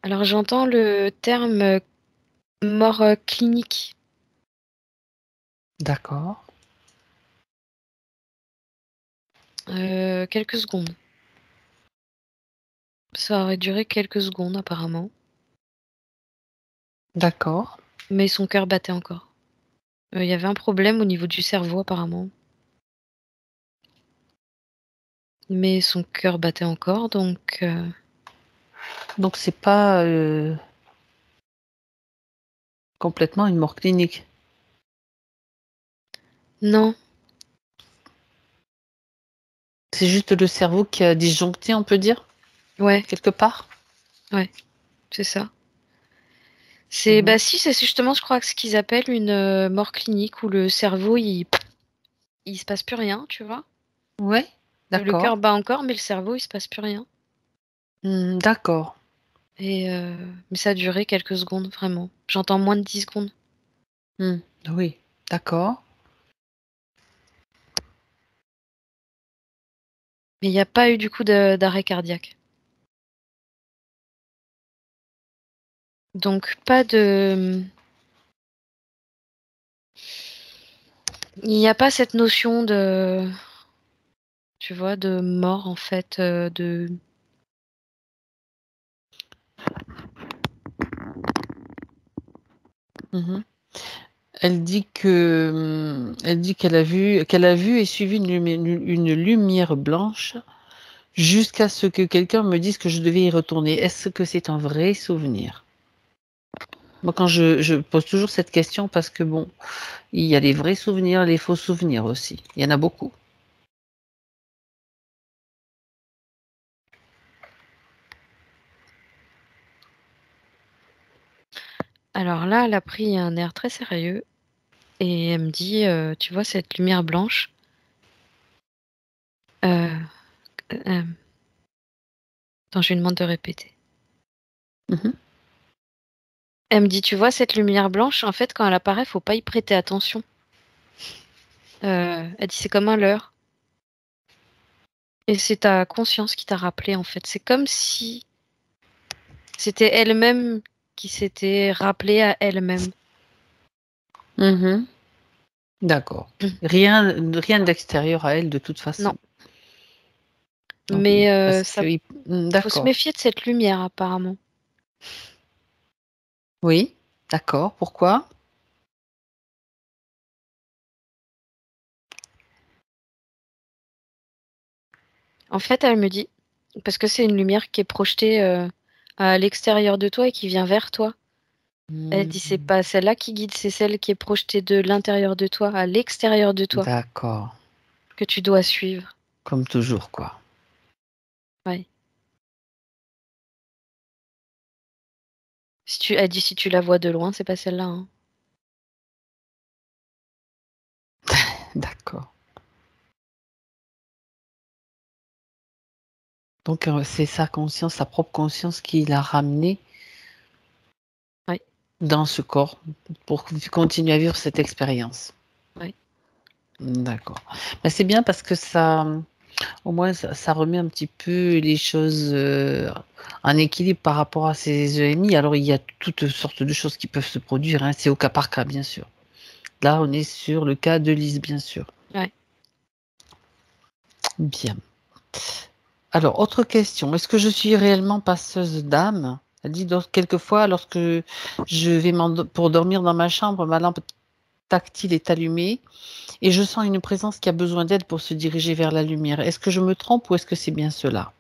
Alors j'entends le terme mort clinique. D'accord. Quelques secondes. Ça aurait duré quelques secondes apparemment, D'accord. mais son cœur battait encore. Il y avait un problème au niveau du cerveau apparemment, mais son cœur battait encore, donc Donc, c'est pas complètement une mort clinique. non, C'est juste le cerveau qui a disjoncté, on peut dire, ouais, quelque part. ouais, c'est ça. C'est Mhm. bah si, c'est justement, je crois que ce qu'ils appellent une mort clinique où le cerveau il se passe plus rien, tu vois. Ouais, Le cœur d'accord. bat encore, mais le cerveau il se passe plus rien. D'accord. Et mais ça a duré quelques secondes vraiment. J'entends moins de 10 secondes. Hmm, oui, d'accord. Mais il n'y a pas eu du coup d'arrêt cardiaque. Donc pas de il n'y a pas cette notion de tu vois, de mort en fait, de Mhm. Elle dit qu'elle a vu et suivi une lumière blanche jusqu'à ce que quelqu'un me dise que je devais y retourner. Est-ce que c'est un vrai souvenir? Moi, quand je pose toujours cette question parce que bon, il y a les vrais souvenirs, les faux souvenirs aussi. Il y en a beaucoup. alors là, elle a pris un air très sérieux et elle me dit, «Tu vois cette lumière blanche?» heu, hem, attends, je lui demande de répéter. Mhm. Elle me dit: «Tu vois cette lumière blanche, en fait, quand elle apparaît, faut pas y prêter attention». Elle dit: «C'est comme un leurre et c'est ta conscience qui t'a rappelé, en fait». C'est comme si c'était elle-même qui s'était rappelée à elle-même. Mhm. D'accord. Rien d'extérieur à elle de toute Non, façon. Donc, mais parce ça que, faut se d'accord. méfier de cette lumière apparemment. Oui, d'accord. Pourquoi? En fait, elle me dit parce que c'est une lumière qui est projetée, à l'extérieur de toi et qui vient vers toi. Elle dit: «C'est Hmm, pas celle-là qui guide, c'est celle qui est projetée de l'intérieur de toi, à l'extérieur de toi, d'accord. que tu dois suivre». Comme toujours, quoi. Ouais. Si tu Elle dit: «Si tu la vois de loin, c'est pas celle-là, hein». D'accord. Donc, c'est sa conscience, sa propre conscience qui l'a ramenée Ouais, dans ce corps pour continuer à vivre cette expérience. ouais. D'accord. Bah, c'est bien parce que ça, au moins, ça remet un petit peu les choses, en équilibre par rapport à ces EMI. Alors, il y a toutes sortes de choses qui peuvent se produire, hein, c'est au cas par cas, bien sûr. Là, on est sur le cas de Lise, bien sûr. Ouais. Bien. Alors, autre question, est-ce que je suis réellement passeuse d'âme? Elle dit quelquefois, lorsque je vais pour dormir dans ma chambre, ma lampe tactile est allumée et je sens une présence qui a besoin d'aide pour se diriger vers la lumière. Est-ce que je me trompe ou est-ce que c'est bien cela?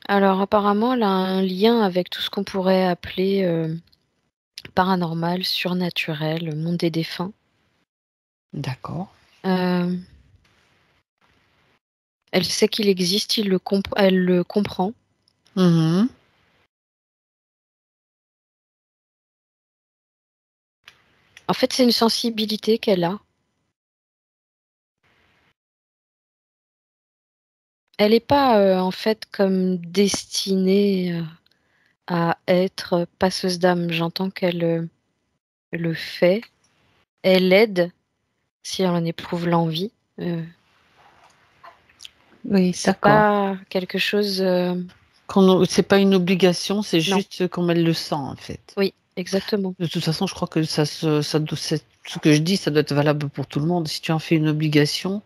Alors apparemment, elle a un lien avec tout ce qu'on pourrait appeler paranormal, surnaturel, monde des défunts. D'accord. Euh, Elle sait qu'il existe, elle le comprend. Mhm. En fait, c'est une sensibilité qu'elle a. Elle n'est pas en fait comme destinée à être passeuse d'âme. J'entends qu'elle le fait. Elle aide si elle en éprouve l'envie. Oui, C'est d'accord. pas quelque chose. C'est pas une obligation, c'est Non, juste comme elle le sent en fait. oui, exactement. De toute façon, je crois que ce que je dis, ça doit être valable pour tout le monde. Si tu en fais une obligation,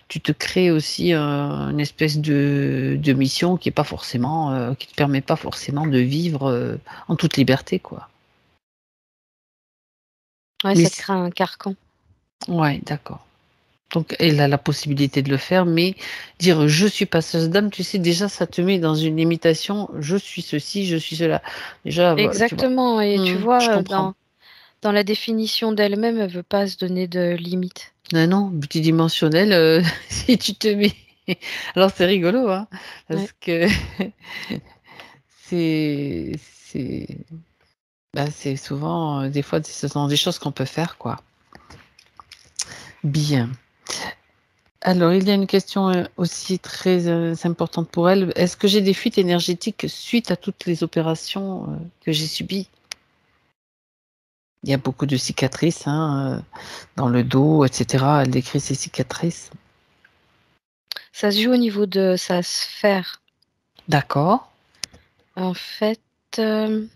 tu te crées aussi une espèce de mission qui est pas forcément, qui te permet pas forcément de vivre en toute liberté, quoi. Ouais, Mais ça te crée un carcan. ouais, d'accord. Donc elle a la possibilité de le faire, mais dire je suis passeuse d'âme, tu sais déjà ça te met dans une limitation. Je suis ceci, je suis cela. Déjà, tu vois. Exactement. Et tu Je vois, comprends. dans la définition d'elle-même, elle veut pas se donner de limites. Non, non, multidimensionnel, si tu te mets. Alors c'est rigolo, hein, Ouais. parce que c'est c'est souvent des fois ce sont des choses qu'on peut faire, quoi. Bien. Alors il y a une question aussi très importante pour elle. Est-ce que j'ai des fuites énergétiques suite à toutes les opérations que j'ai subies? Il y a beaucoup de cicatrices, hein, dans le dos, etc. Elle décrit ses cicatrices. Ça se joue au niveau de sa sphère. D'accord. En fait, euh,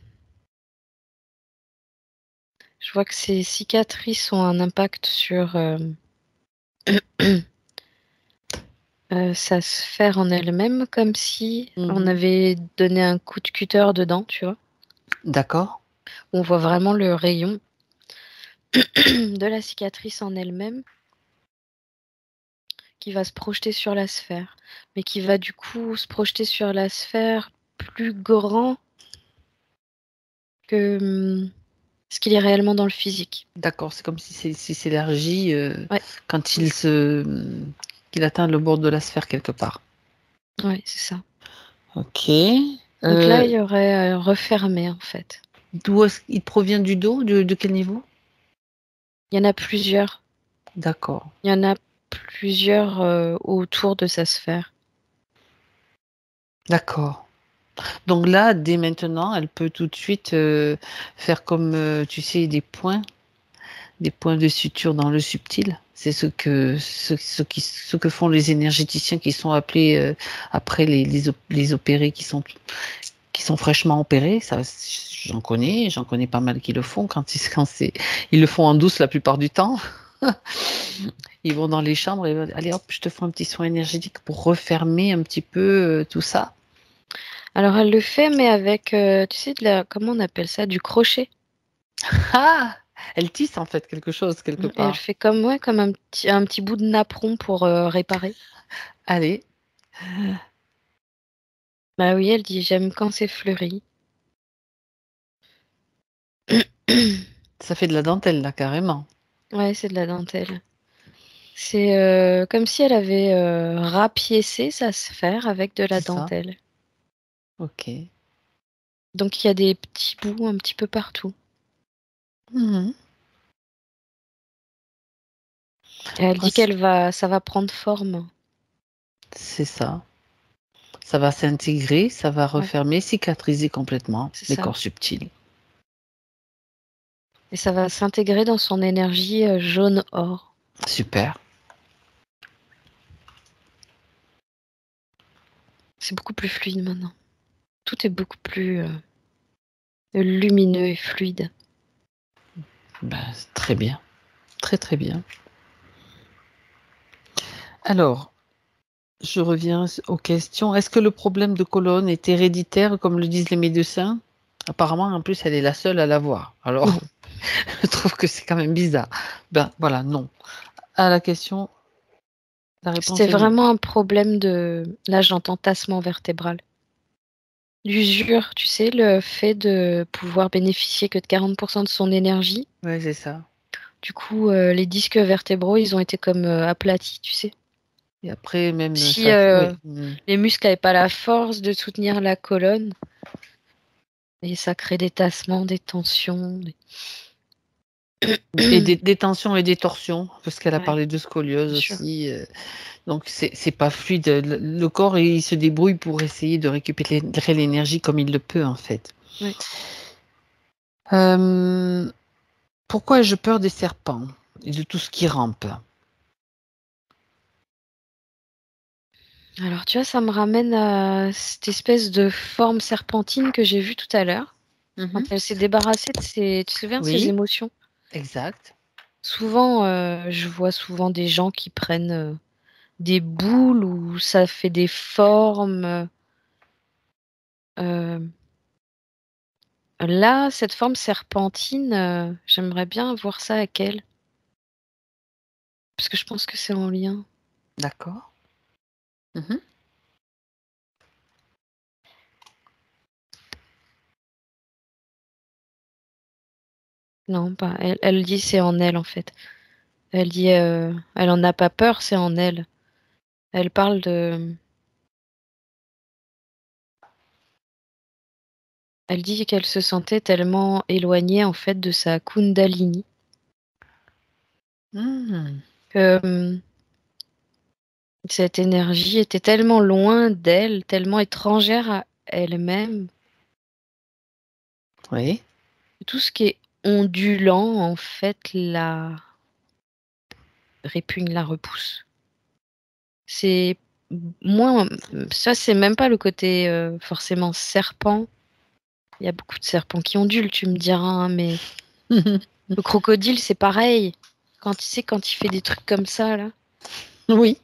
je vois que ces cicatrices ont un impact sur sa sphère en elle-même, comme si on Mhm. avait donné un coup de cutter dedans, tu vois. D'accord. On voit vraiment le rayon de la cicatrice en elle-même qui va se projeter sur la sphère, mais qui va du coup se projeter sur la sphère plus grand que ce qu'il est réellement dans le physique. D'accord, c'est comme si si s'élargit Ouais, quand qu'il atteint le bord de la sphère quelque part. ouais, c'est ça. Ok. Donc là, il Euh, y aurait refermé en fait. D'où est-ce qu'il provient du dos? De quel niveau? Il y en a plusieurs. D'accord. Il y en a plusieurs autour de sa sphère. D'accord. Donc là, dès maintenant, elle peut tout de suite faire comme, tu sais, des points de suture dans le subtil. C'est ce que font les énergéticiens qui sont appelés après les opérés qui sont fraîchement opérés. Ça, j'en connais pas mal qui le font ils le font en douce la plupart du temps. Ils vont dans les chambres et allez hop, je te fais un petit soin énergétique pour refermer un petit peu tout ça. Alors elle le fait, mais avec, tu sais, comment on appelle ça, du crochet. Ah, elle tisse en fait quelque chose quelque Et elle part. fait comme, ouais, comme un petit bout de napperon pour réparer. Allez, Bah oui, elle dit j'aime quand c'est fleuri. ça fait de la dentelle là carrément. Ouais, c'est de la dentelle. C'est comme si elle avait rapiécé sa sphère avec de la C'est ça. dentelle. Ok. Donc il y a des petits bouts un petit peu partout. Mhm. Et elle dit Prince- ça va prendre forme. C'est ça. Ça va s'intégrer, ça va Ouais, refermer, cicatriser complètement c'est les ça. corps subtils. Et ça va s'intégrer dans son énergie jaune or. Super. C'est beaucoup plus fluide maintenant. Tout est beaucoup plus lumineux et fluide. Ben, très bien. Très, très bien. Alors, je reviens aux questions. Est-ce que le problème de colonne est héréditaire, comme le disent les médecins? Apparemment, en plus, elle est la seule à l'avoir. Alors, Non. je trouve que c'est quand même bizarre. Ben, voilà, non. À la question, la réponse C'est est non. vraiment un problème de... Là, j'entends tassement vertébral. L'usure, tu sais, le fait de pouvoir bénéficier que de 40% de son énergie. Oui, c'est ça. Du coup, les disques vertébraux, ils ont été comme aplatis, tu sais. Et après, même Si ça, oui. les muscles n'avaient pas la force de soutenir la colonne, et ça crée des tassements, des tensions. Et des tensions et des torsions, parce qu'elle a Ouais, parlé de scoliose bien sûr. aussi. Donc, c'est pas fluide. Le corps, il se débrouille pour essayer de récupérer l'énergie comme il le peut, en fait. Ouais. Euh, Pourquoi ai-je peur des serpents et de tout ce qui rampe? Alors, tu vois, ça me ramène à cette espèce de forme serpentine que j'ai vue tout à l'heure. Quand Mhm. elle s'est débarrassée de ses, tu te souviens de ses Oui, émotions? exact. Souvent, je vois souvent des gens qui prennent des boules où ça fait des formes. euh, Là, cette forme serpentine, j'aimerais bien voir ça avec elle, parce que je pense que c'est en lien. D'accord. Mhm. Non, pas elle. Elle dit c'est en elle en fait. Elle dit elle en a pas peur, c'est en elle. Elle parle de. Elle dit qu'elle se sentait tellement éloignée en fait de sa Kundalini Mhm. que cette énergie était tellement loin d'elle, tellement étrangère à elle-même. Oui. Tout ce qui est ondulant en fait la répugne, la repousse. C'est moins ça, c'est même pas le côté forcément serpent. Il y a beaucoup de serpents qui ondulent, tu me diras, hein, mais le crocodile, c'est pareil. Quand tu sais, quand il fait des trucs comme ça, là. Oui.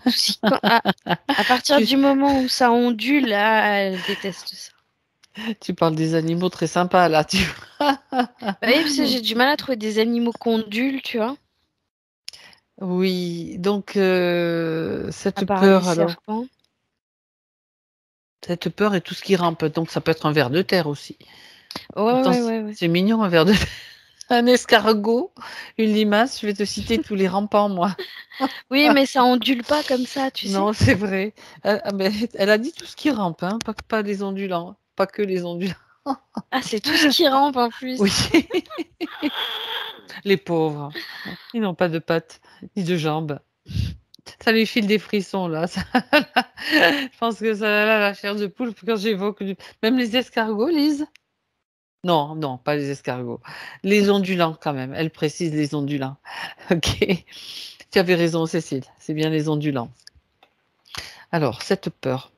Si, à partir Tu, du moment où ça ondule, là, elle déteste ça. tu parles des animaux très sympas, là. Bah oui, parce que j'ai du mal à trouver des animaux qui ondulent, tu vois, Oui, donc à cette part les peur alors, serpents. cette peur et tout ce qui rampe, donc ça peut être un ver de terre aussi. Ouais, Pourtant, ouais, ouais, ouais. c'est mignon un ver de terre. Un escargot, une limace, je vais te citer tous les rampants, moi. Oui, mais ça ondule pas comme ça, tu sais. Non, c'est vrai. Mais elle a dit tout ce qui rampe, hein, pas les ondulants, pas que les ondulants. Ah, c'est tout ce qui rampe en Oui, plus. les pauvres, ils n'ont pas de pattes ni de jambes. Ça lui file des frissons là. Je pense que ça a la chair de poule quand j'évoque même les escargots, Lise. Non, non, pas les escargots. Les ondulants quand même. Elle précise les ondulants. Ok. Tu avais raison, Cécile. C'est bien les ondulants. Alors, cette peur,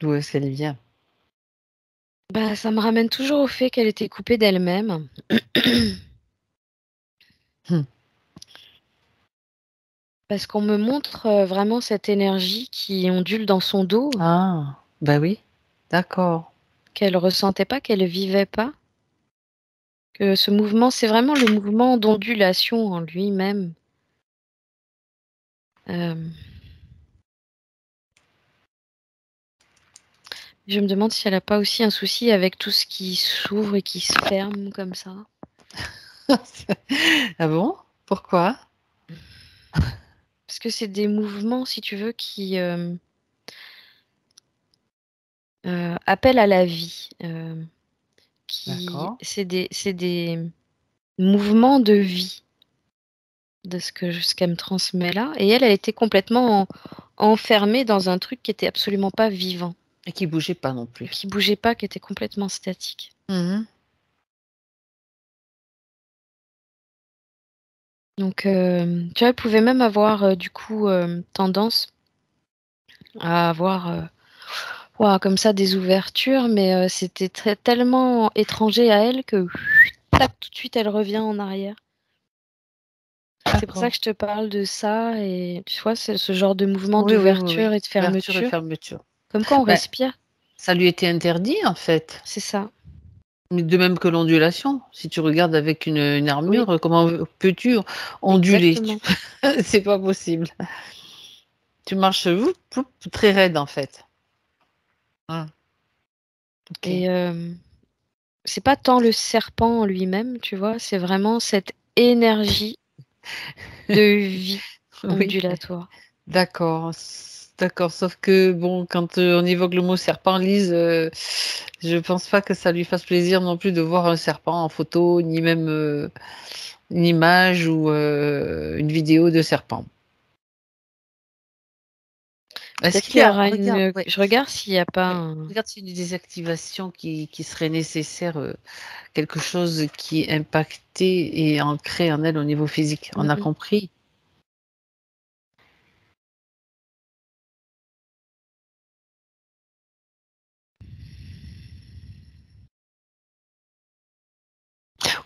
d'où est-ce qu'elle vient? Bah, ça me ramène toujours au fait qu'elle était coupée d'elle-même. Hmm. Parce qu'on me montre vraiment cette énergie qui ondule dans son dos, Ah, bah oui, d'accord. qu'elle ressentait pas, qu'elle vivait pas. Que ce mouvement, c'est vraiment le mouvement d'ondulation en lui-même. Euh, je me demande si elle a pas aussi un souci avec tout ce qui s'ouvre et qui se ferme comme ça. Ah bon? Pourquoi? Parce que c'est des mouvements, si tu veux, qui appellent à la vie. D'accord. C'est des mouvements de vie. De ce qu'elle me transmet là. Et elle était complètement enfermée dans un truc qui était absolument pas vivant, Et qui bougeait pas non plus. qui bougeait pas, qui était complètement statique. Mhm. Donc, tu vois, elle pouvait même avoir du coup tendance à avoir Ouah, comme ça, des ouvertures, mais c'était tellement étranger à elle que tac, tout de suite, elle revient en arrière. C'est pour ça D'accord. que je te parle de ça et tu vois, c'est ce genre de mouvement Oui, oui, oui, d'ouverture oui. et de Ouverture et fermeture, fermeture. comme quand on Ben, respire, ça lui était interdit, en fait. c'est ça. Mais de même que l'ondulation. Si tu regardes avec une Oui, armure, comment peux-tu onduler? exactement. C'est pas possible. Tu marches très raide, en fait. Ah, OK. Et c'est pas tant le serpent en lui-même, tu vois, c'est vraiment cette énergie de vie Oui, ondulatoire. d'accord. D'accord, sauf que bon, quand, on évoque le mot serpent, Lise, je pense pas que ça lui fasse plaisir non plus de voir un serpent en photo, ni même, une image ou, une vidéo de serpent. Est-ce Peut-être qu'il y qu'il y a aura regarde, une ouais, je regarde s'il y a pas ouais, un regarde s'il y a une désactivation qui serait nécessaire, quelque chose qui est impacté et ancré en elle au niveau physique. On a mmh. compris?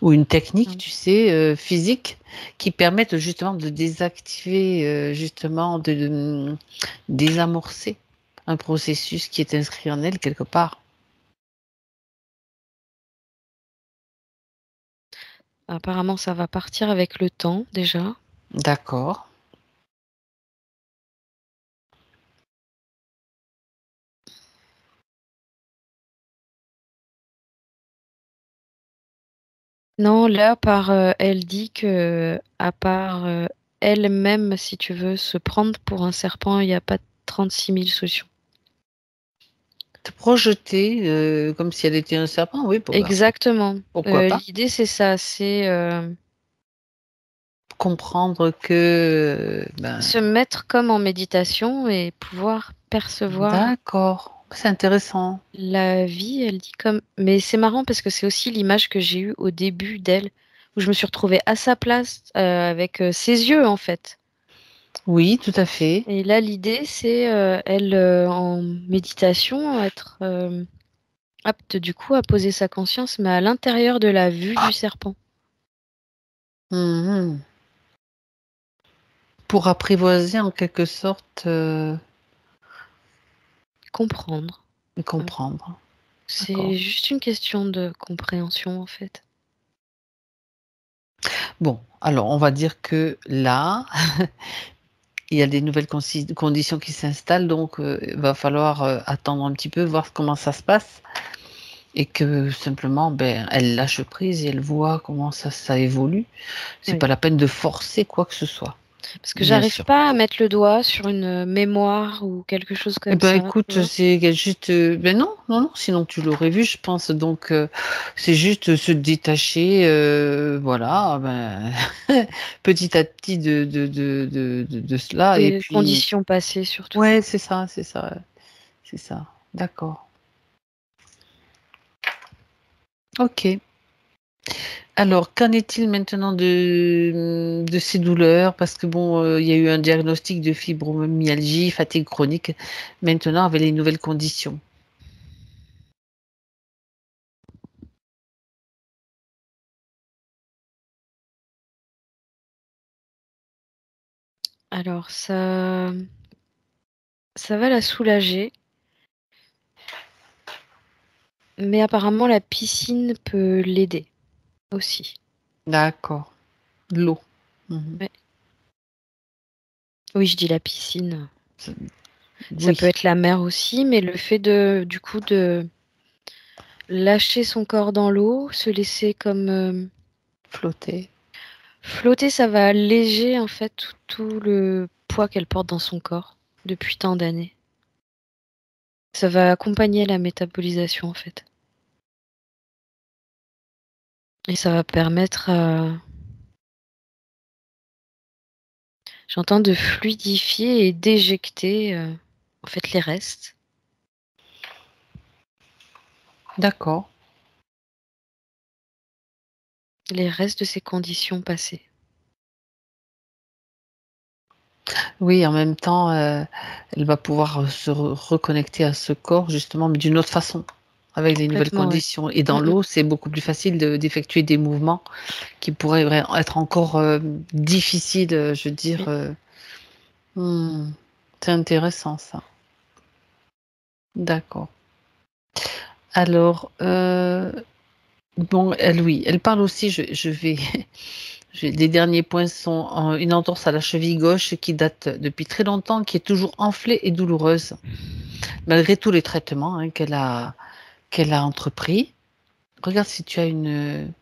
Ou une technique, Mmh. tu sais, physique qui permette justement de désactiver, justement désamorcer un processus qui est inscrit en elle quelque part. Apparemment, ça va partir avec le temps déjà. D'accord. Non, là, elle dit que à part, elle-même, si tu veux, se prendre pour un serpent, il y a pas 36 000 solutions. Te projeter, comme si elle était un serpent, oui, Exactement. pourquoi pas. L'idée, c'est ça, c'est, Comprendre que, se mettre comme en méditation et pouvoir percevoir d'accord, c'est intéressant. la vie, elle dit comme mais c'est marrant parce que c'est aussi l'image que j'ai eue au début d'elle, où je me suis retrouvée à sa place, avec, ses yeux, en fait. Oui, tout à fait. Et là, l'idée, c'est, elle, en méditation, être, apte, du coup, à poser sa conscience, mais à l'intérieur de la vue du serpent. Mmh. Pour apprivoiser en quelque sorte, Comprendre. et Ouais. comprendre. D'accord. C'est juste une question de compréhension, en fait. Bon, alors on va dire que là, il y a des nouvelles conditions qui s'installent, donc il va falloir, attendre un petit peu, voir comment ça se passe et que simplement, ben, elle lâche prise et elle voit comment ça évolue. C'est Oui. pas la peine de forcer quoi que ce soit, Parce que bien j'arrive sûr. pas à mettre le doigt sur une, mémoire ou quelque chose Eh comme ben, ça, tu écoute, vois? c'est juste, ben non, non, non, sinon tu l'aurais vu, je pense, donc c'est juste se détacher, voilà, ben, petit à petit de cela et Des puis conditions passées surtout. ouais, c'est ça, c'est ça, c'est ça. D'accord. OK. Alors, qu'en est-il maintenant de ces douleurs? Parce que bon, il y a eu un diagnostic de fibromyalgie, fatigue chronique, maintenant avec les nouvelles conditions. Alors ça va la soulager, mais apparemment la piscine peut l'aider aussi. D'accord. L'eau. Mmh. Ouais. Oui, je dis la piscine. C'est Ça oui, peut être la mer aussi, mais le fait de du coup, de lâcher son corps dans l'eau, se laisser comme, flotter. flotter, ça va alléger en fait tout le poids qu'elle porte dans son corps depuis tant d'années. Ça va accompagner la métabolisation en fait et ça va permettre j'entends de fluidifier et d'éjecter, en fait D'accord. les restes de ces conditions passées. Oui, en même temps, elle va pouvoir se reconnecter à ce corps justement, mais d'une autre façon, avec les nouvelles Complètement, ouais. conditions. Et Mm, dans mm. l'eau, c'est beaucoup plus facile d'effectuer des mouvements qui pourraient être encore difficiles, je veux dire. Oui. Hmm, c'est intéressant ça. D'accord. Alors, bon, elle, oui, elle parle aussi, je vais, les derniers points sont une entorse à la cheville gauche qui date depuis très longtemps, qui est toujours enflée et douloureuse, malgré tous les traitements hein, qu'elle a entrepris. Regarde si tu as une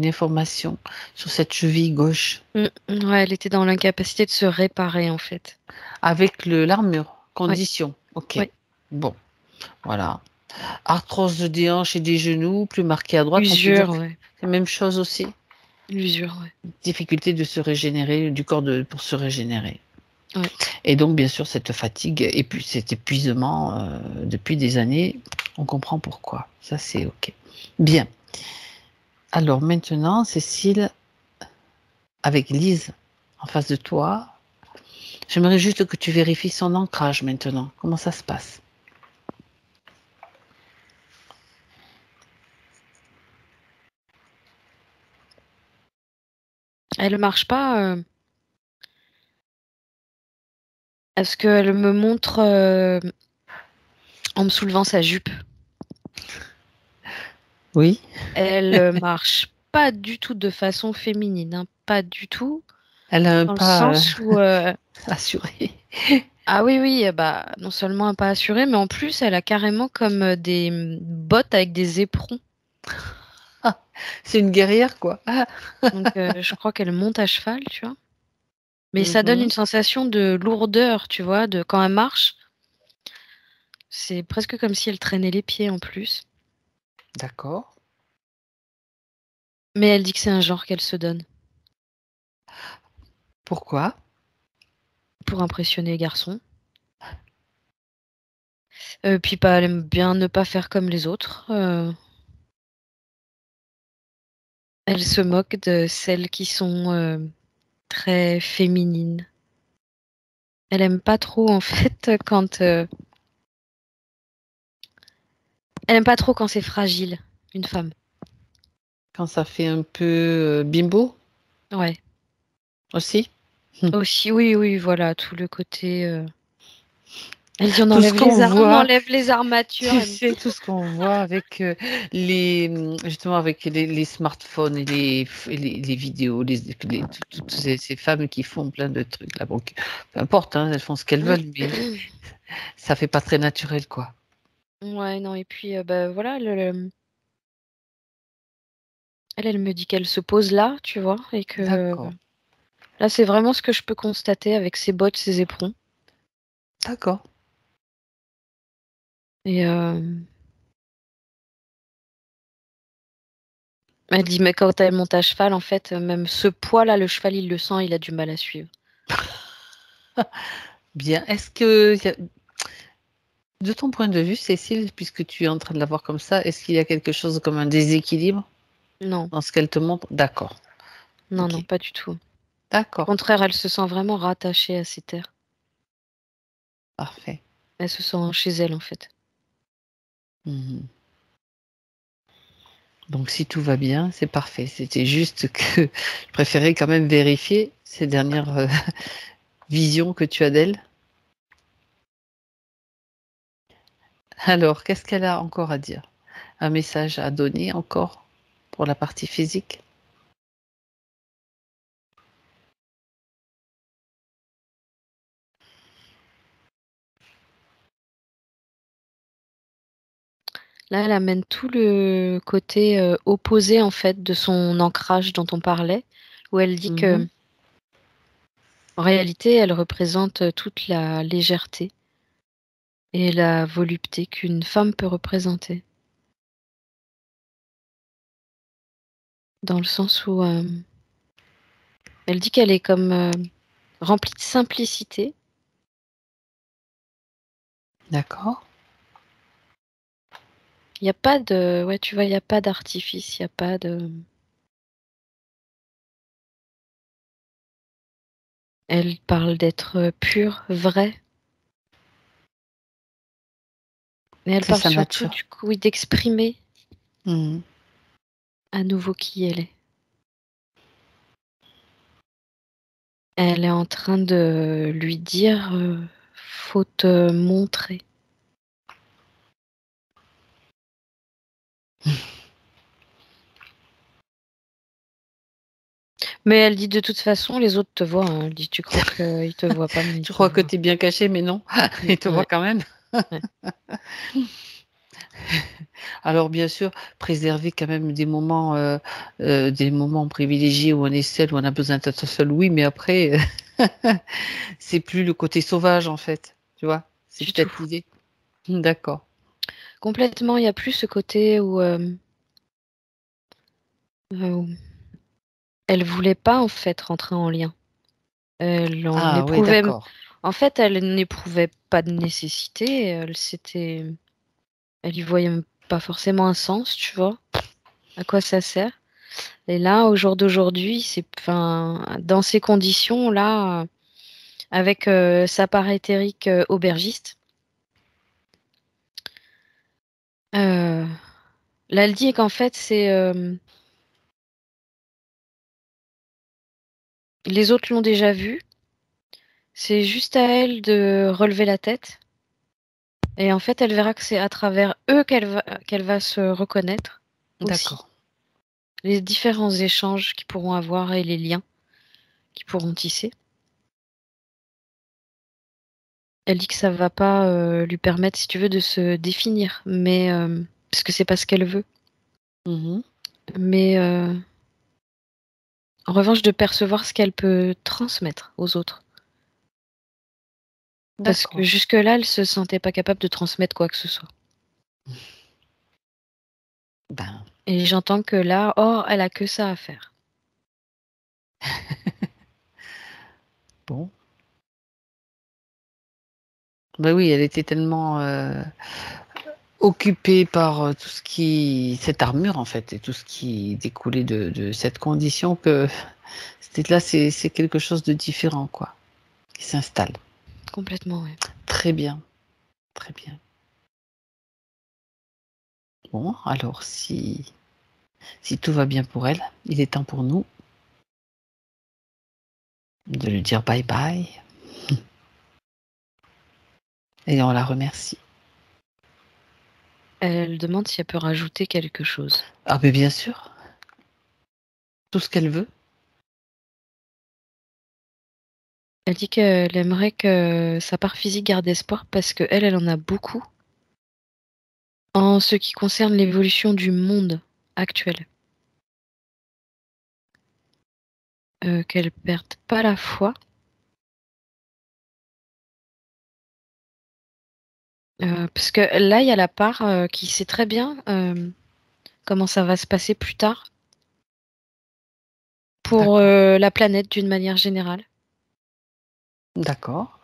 information sur cette cheville gauche Ouais, elle était dans l'incapacité de se réparer en fait. avec l'armure, Ouais, condition. Ok. ouais. Bon, voilà. Arthrose des hanches et des genoux, plus marquée à droite. On peut dire Usure, que ouais. c'est la même chose aussi. L'usure, ouais. Difficulté de se régénérer, du corps pour se régénérer. Ouais. Et donc, bien sûr, cette fatigue et puis cet épuisement depuis des années, on comprend pourquoi. Ça, c'est OK. Bien. Alors maintenant, Cécile, avec Lise en face de toi, j'aimerais juste que tu vérifies son ancrage maintenant. Comment ça se passe? Elle marche pas. Est-ce qu'elle me montre en me soulevant sa jupe? Oui, Elle marche pas du tout de façon féminine, hein, pas du tout. elle a un Dans le pas sens où assuré. ah oui oui, bah non seulement un pas assuré, mais en plus elle a carrément comme des bottes avec des éperons. Ah, c'est une guerrière, quoi. Ah. Donc je crois qu'elle monte à cheval, tu vois. Mais ça donne une Mhm. sensation de lourdeur, tu vois, de quand elle marche. C'est presque comme si elle traînait les pieds en plus. D'accord. Mais elle dit que c'est un genre qu'elle se donne Pourquoi? pour impressionner les garçons. Puis bah, elle aime bien ne pas faire comme les autres. Elle se moque de celles qui sont très féminines. Elle aime pas trop en fait elle aime pas trop quand c'est fragile, une femme. Quand ça fait un peu bimbo Ouais. aussi? Aussi, oui, oui, voilà, tout le côté. Elle dit Tout ce qu'on on voit, enlève les armatures. tu sais, tout ce qu'on voit avec justement avec les smartphones et les vidéos, toutes ces femmes qui font plein de trucs là. Bon, peu importe, hein, elles font ce qu'elles veulent, mais ça fait pas très naturel, quoi. Ouais, non, et puis bah voilà, elle me dit qu'elle se pose là, tu vois, et que D'accord, là, c'est vraiment ce que je peux constater avec ses bottes, ses éperons. d'accord. Et elle dit, mais quand elle monte à cheval, en fait, même ce poids-là, le cheval, il le sent, il a du mal à suivre. Bien. Est-ce que, de ton point de vue, Cécile, puisque tu es en train de la voir comme ça, est-ce qu'il y a quelque chose comme un déséquilibre Non, dans ce qu'elle te montre? D'accord. non, Ok. non, pas du tout. Au D'accord. contraire, elle se sent vraiment rattachée à ses terres. Parfait. Elle se sent chez elle, en fait. Mhm. Donc si tout va bien, c'est parfait. C'était juste que je préférais quand même vérifier ces dernières visions que tu as d'elle. Alors, qu'est-ce qu'elle a encore à dire? Un message à donner encore pour la partie physique? Là, elle amène tout le côté opposé, en fait, de son ancrage dont on parlait, où elle dit Mhm. que, en réalité, elle représente toute la légèreté et la volupté qu'une femme peut représenter. Dans le sens où elle dit qu'elle est comme remplie de simplicité. D'accord. Il y a pas de ouais, tu vois, il y a pas d'artifice, il y a pas de Elle parle d'être pure, vraie. Et elle C'est parle sa surtout, nature. du coup, oui, d'exprimer Mhm. à nouveau qui elle est. Elle est en train de lui dire faut te montrer. Mais elle dit de toute façon, les autres te voient. Hein. Elle dit tu crois qu'ils te voient pas, mais ils Tu te crois que voient. tu es bien caché, mais non, il te voit Ouais, quand même. ouais. Alors bien sûr, préserver quand même des moments privilégiés où on est seul, où on a besoin d'être seul, oui, mais après, c'est plus le côté sauvage en fait, tu vois? C'est Du tout. peut-être l'idée. D'accord. Complètement, il n'y a plus ce côté où elle voulait pas en fait rentrer en lien. Elle en Ah oui, éprouvait. d'accord. En fait, elle n'éprouvait pas de nécessité. Elle y voyait même pas forcément un sens, tu vois. À quoi ça sert? Et là, au jour d'aujourd'hui, dans ces conditions-là, avec sa part éthérique aubergiste, euh, là, elle dit qu'en fait, les autres l'ont déjà vu. C'est juste à elle de relever la tête. Et en fait, elle verra que c'est à travers eux qu'elle va se reconnaître aussi. D'accord. Les différents échanges qu'ils pourront avoir et les liens qu'ils pourront tisser. Elle dit que ça va pas lui permettre, si tu veux, de se définir, mais parce que c'est pas ce qu'elle veut. Mhm. Mais en revanche, de percevoir ce qu'elle peut transmettre aux autres. Parce que D'accord. jusque-là, elle se sentait pas capable de transmettre quoi que ce soit. Ben, Et j'entends que là, oh, elle a que ça à faire. bon. Ben oui, elle était tellement occupée par tout ce qui, cette armure en fait, et tout ce qui découlait de cette condition que là, c'est quelque chose de différent, quoi, qui s'installe. Complètement, ouais. Très bien, très bien. Bon, alors si tout va bien pour elle, il est temps pour nous de lui dire bye bye et on la remercie. Elle demande si elle peut rajouter quelque chose. Ah mais bien sûr, tout ce qu'elle veut. Elle dit qu'elle aimerait que sa part physique garde espoir parce que elle en a beaucoup en ce qui concerne l'évolution du monde actuel. Qu'elle perde pas la foi. Parce que là, il y a la part qui sait très bien comment ça va se passer plus tard pour D'accord, la planète d'une manière générale. d'accord,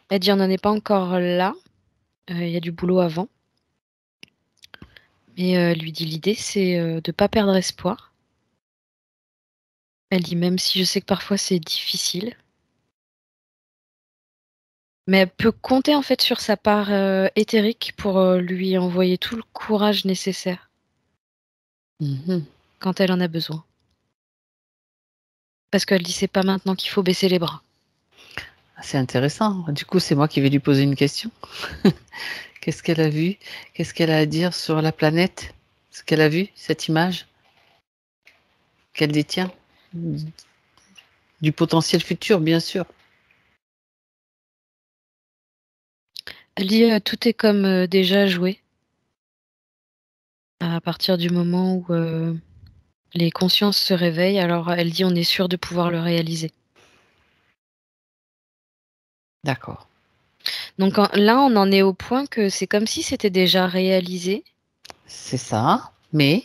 Elle dit on n'en est pas encore là. Il y a du boulot avant. Mais elle lui dit l'idée, c'est de pas perdre espoir. Elle dit même si je sais que parfois c'est difficile. Mais elle peut compter en fait sur sa part éthérique pour lui envoyer tout le courage nécessaire mhm. quand elle en a besoin. Parce qu'elle dit c'est pas maintenant qu'il faut baisser les bras. C'est intéressant. Du coup, c'est moi qui vais lui poser une question. Qu'est-ce qu'elle a vu? Qu'est-ce qu'elle a à dire sur la planète? Ce qu'elle a vu, cette image qu'elle détient, du potentiel futur, bien sûr. Elle dit tout est comme déjà joué à partir du moment où les consciences se réveillent. Alors elle dit on est sûr de pouvoir le réaliser. D'accord. Donc là on en est au point que c'est comme si c'était déjà réalisé. C'est ça, mais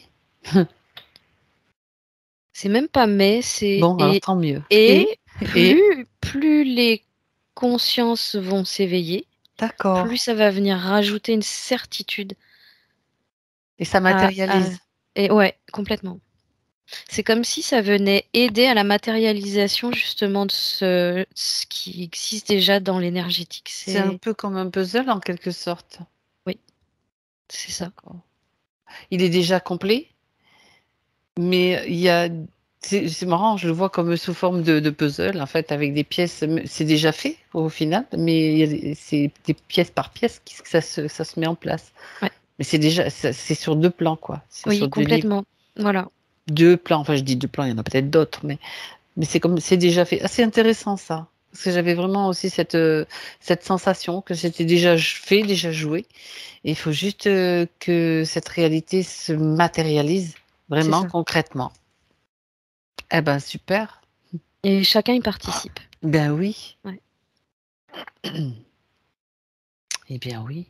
C'est même pas mais, c'est bon, alors tant mieux. et Et plus les consciences vont s'éveiller, plus d'accord. ça va venir rajouter une certitude Et ça à matérialise. et ouais, complètement. C'est comme si ça venait aider à la matérialisation justement de ce qui existe déjà dans l'énergétique. C'est un peu comme un puzzle en quelque sorte. Oui, c'est ça. D'accord. Il est déjà complet, mais il y a... C'est marrant, je le vois comme sous forme de puzzle, en fait, avec des pièces. C'est déjà fait au final, mais c'est des pièces par pièce que ça se met en place. Ouais. Mais c'est déjà, c'est sur 2 plans, quoi. C'est Oui, sur 2 livres. complètement. Voilà. 2 plans, enfin je dis 2 plans, il y en a peut-être d'autres, mais c'est déjà fait. C'est intéressant ça. Parce que j'avais vraiment aussi cette sensation que c'était déjà fait, déjà joué. Et il faut juste que cette réalité se matérialise C'est vraiment ça. concrètement. Eh ben super. Et chacun y participe. Ben oui. Ouais. Eh bien oui.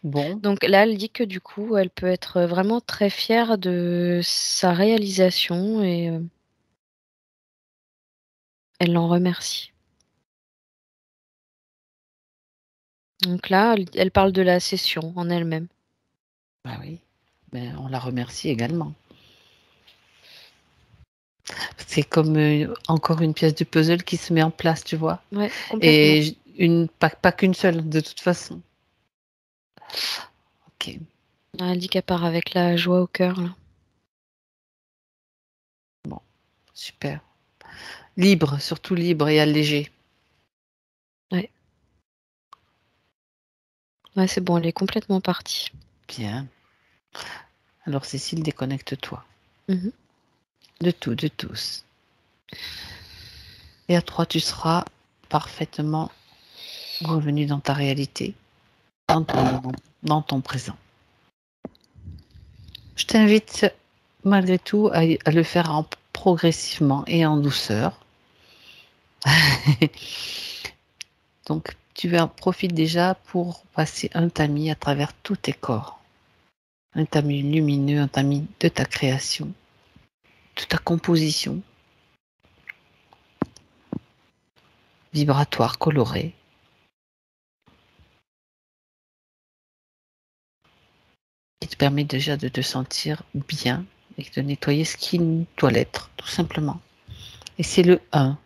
Bon. Donc là, elle dit que du coup, elle peut être vraiment très fière de sa réalisation et elle l'en remercie. Donc là, elle parle de la session en elle-même. Ben oui. Ben, on la remercie également. C'est comme encore une pièce de puzzle qui se met en place, tu vois. Ouais, complètement. Et pas qu'une seule, de toute façon. Ok. Elle dit qu'elle part avec la joie au cœur. Là. Bon, super. Libre, surtout libre et allégé. Ouais. Ouais, c'est bon, elle est complètement partie. Bien. Alors Cécile, déconnecte-toi. Mhm. De tout, de tous. Et à 3, tu seras parfaitement revenu dans ta réalité, dans ton présent. Je t'invite malgré tout à le faire progressivement et en douceur. Donc, tu en profites déjà pour passer un tamis à travers tous tes corps. Un tamis lumineux, un tamis de ta création, de ta composition, vibratoire, coloré. Qui te permet déjà de te sentir bien et de nettoyer ce qui doit l'être, tout simplement. Et c'est le 1.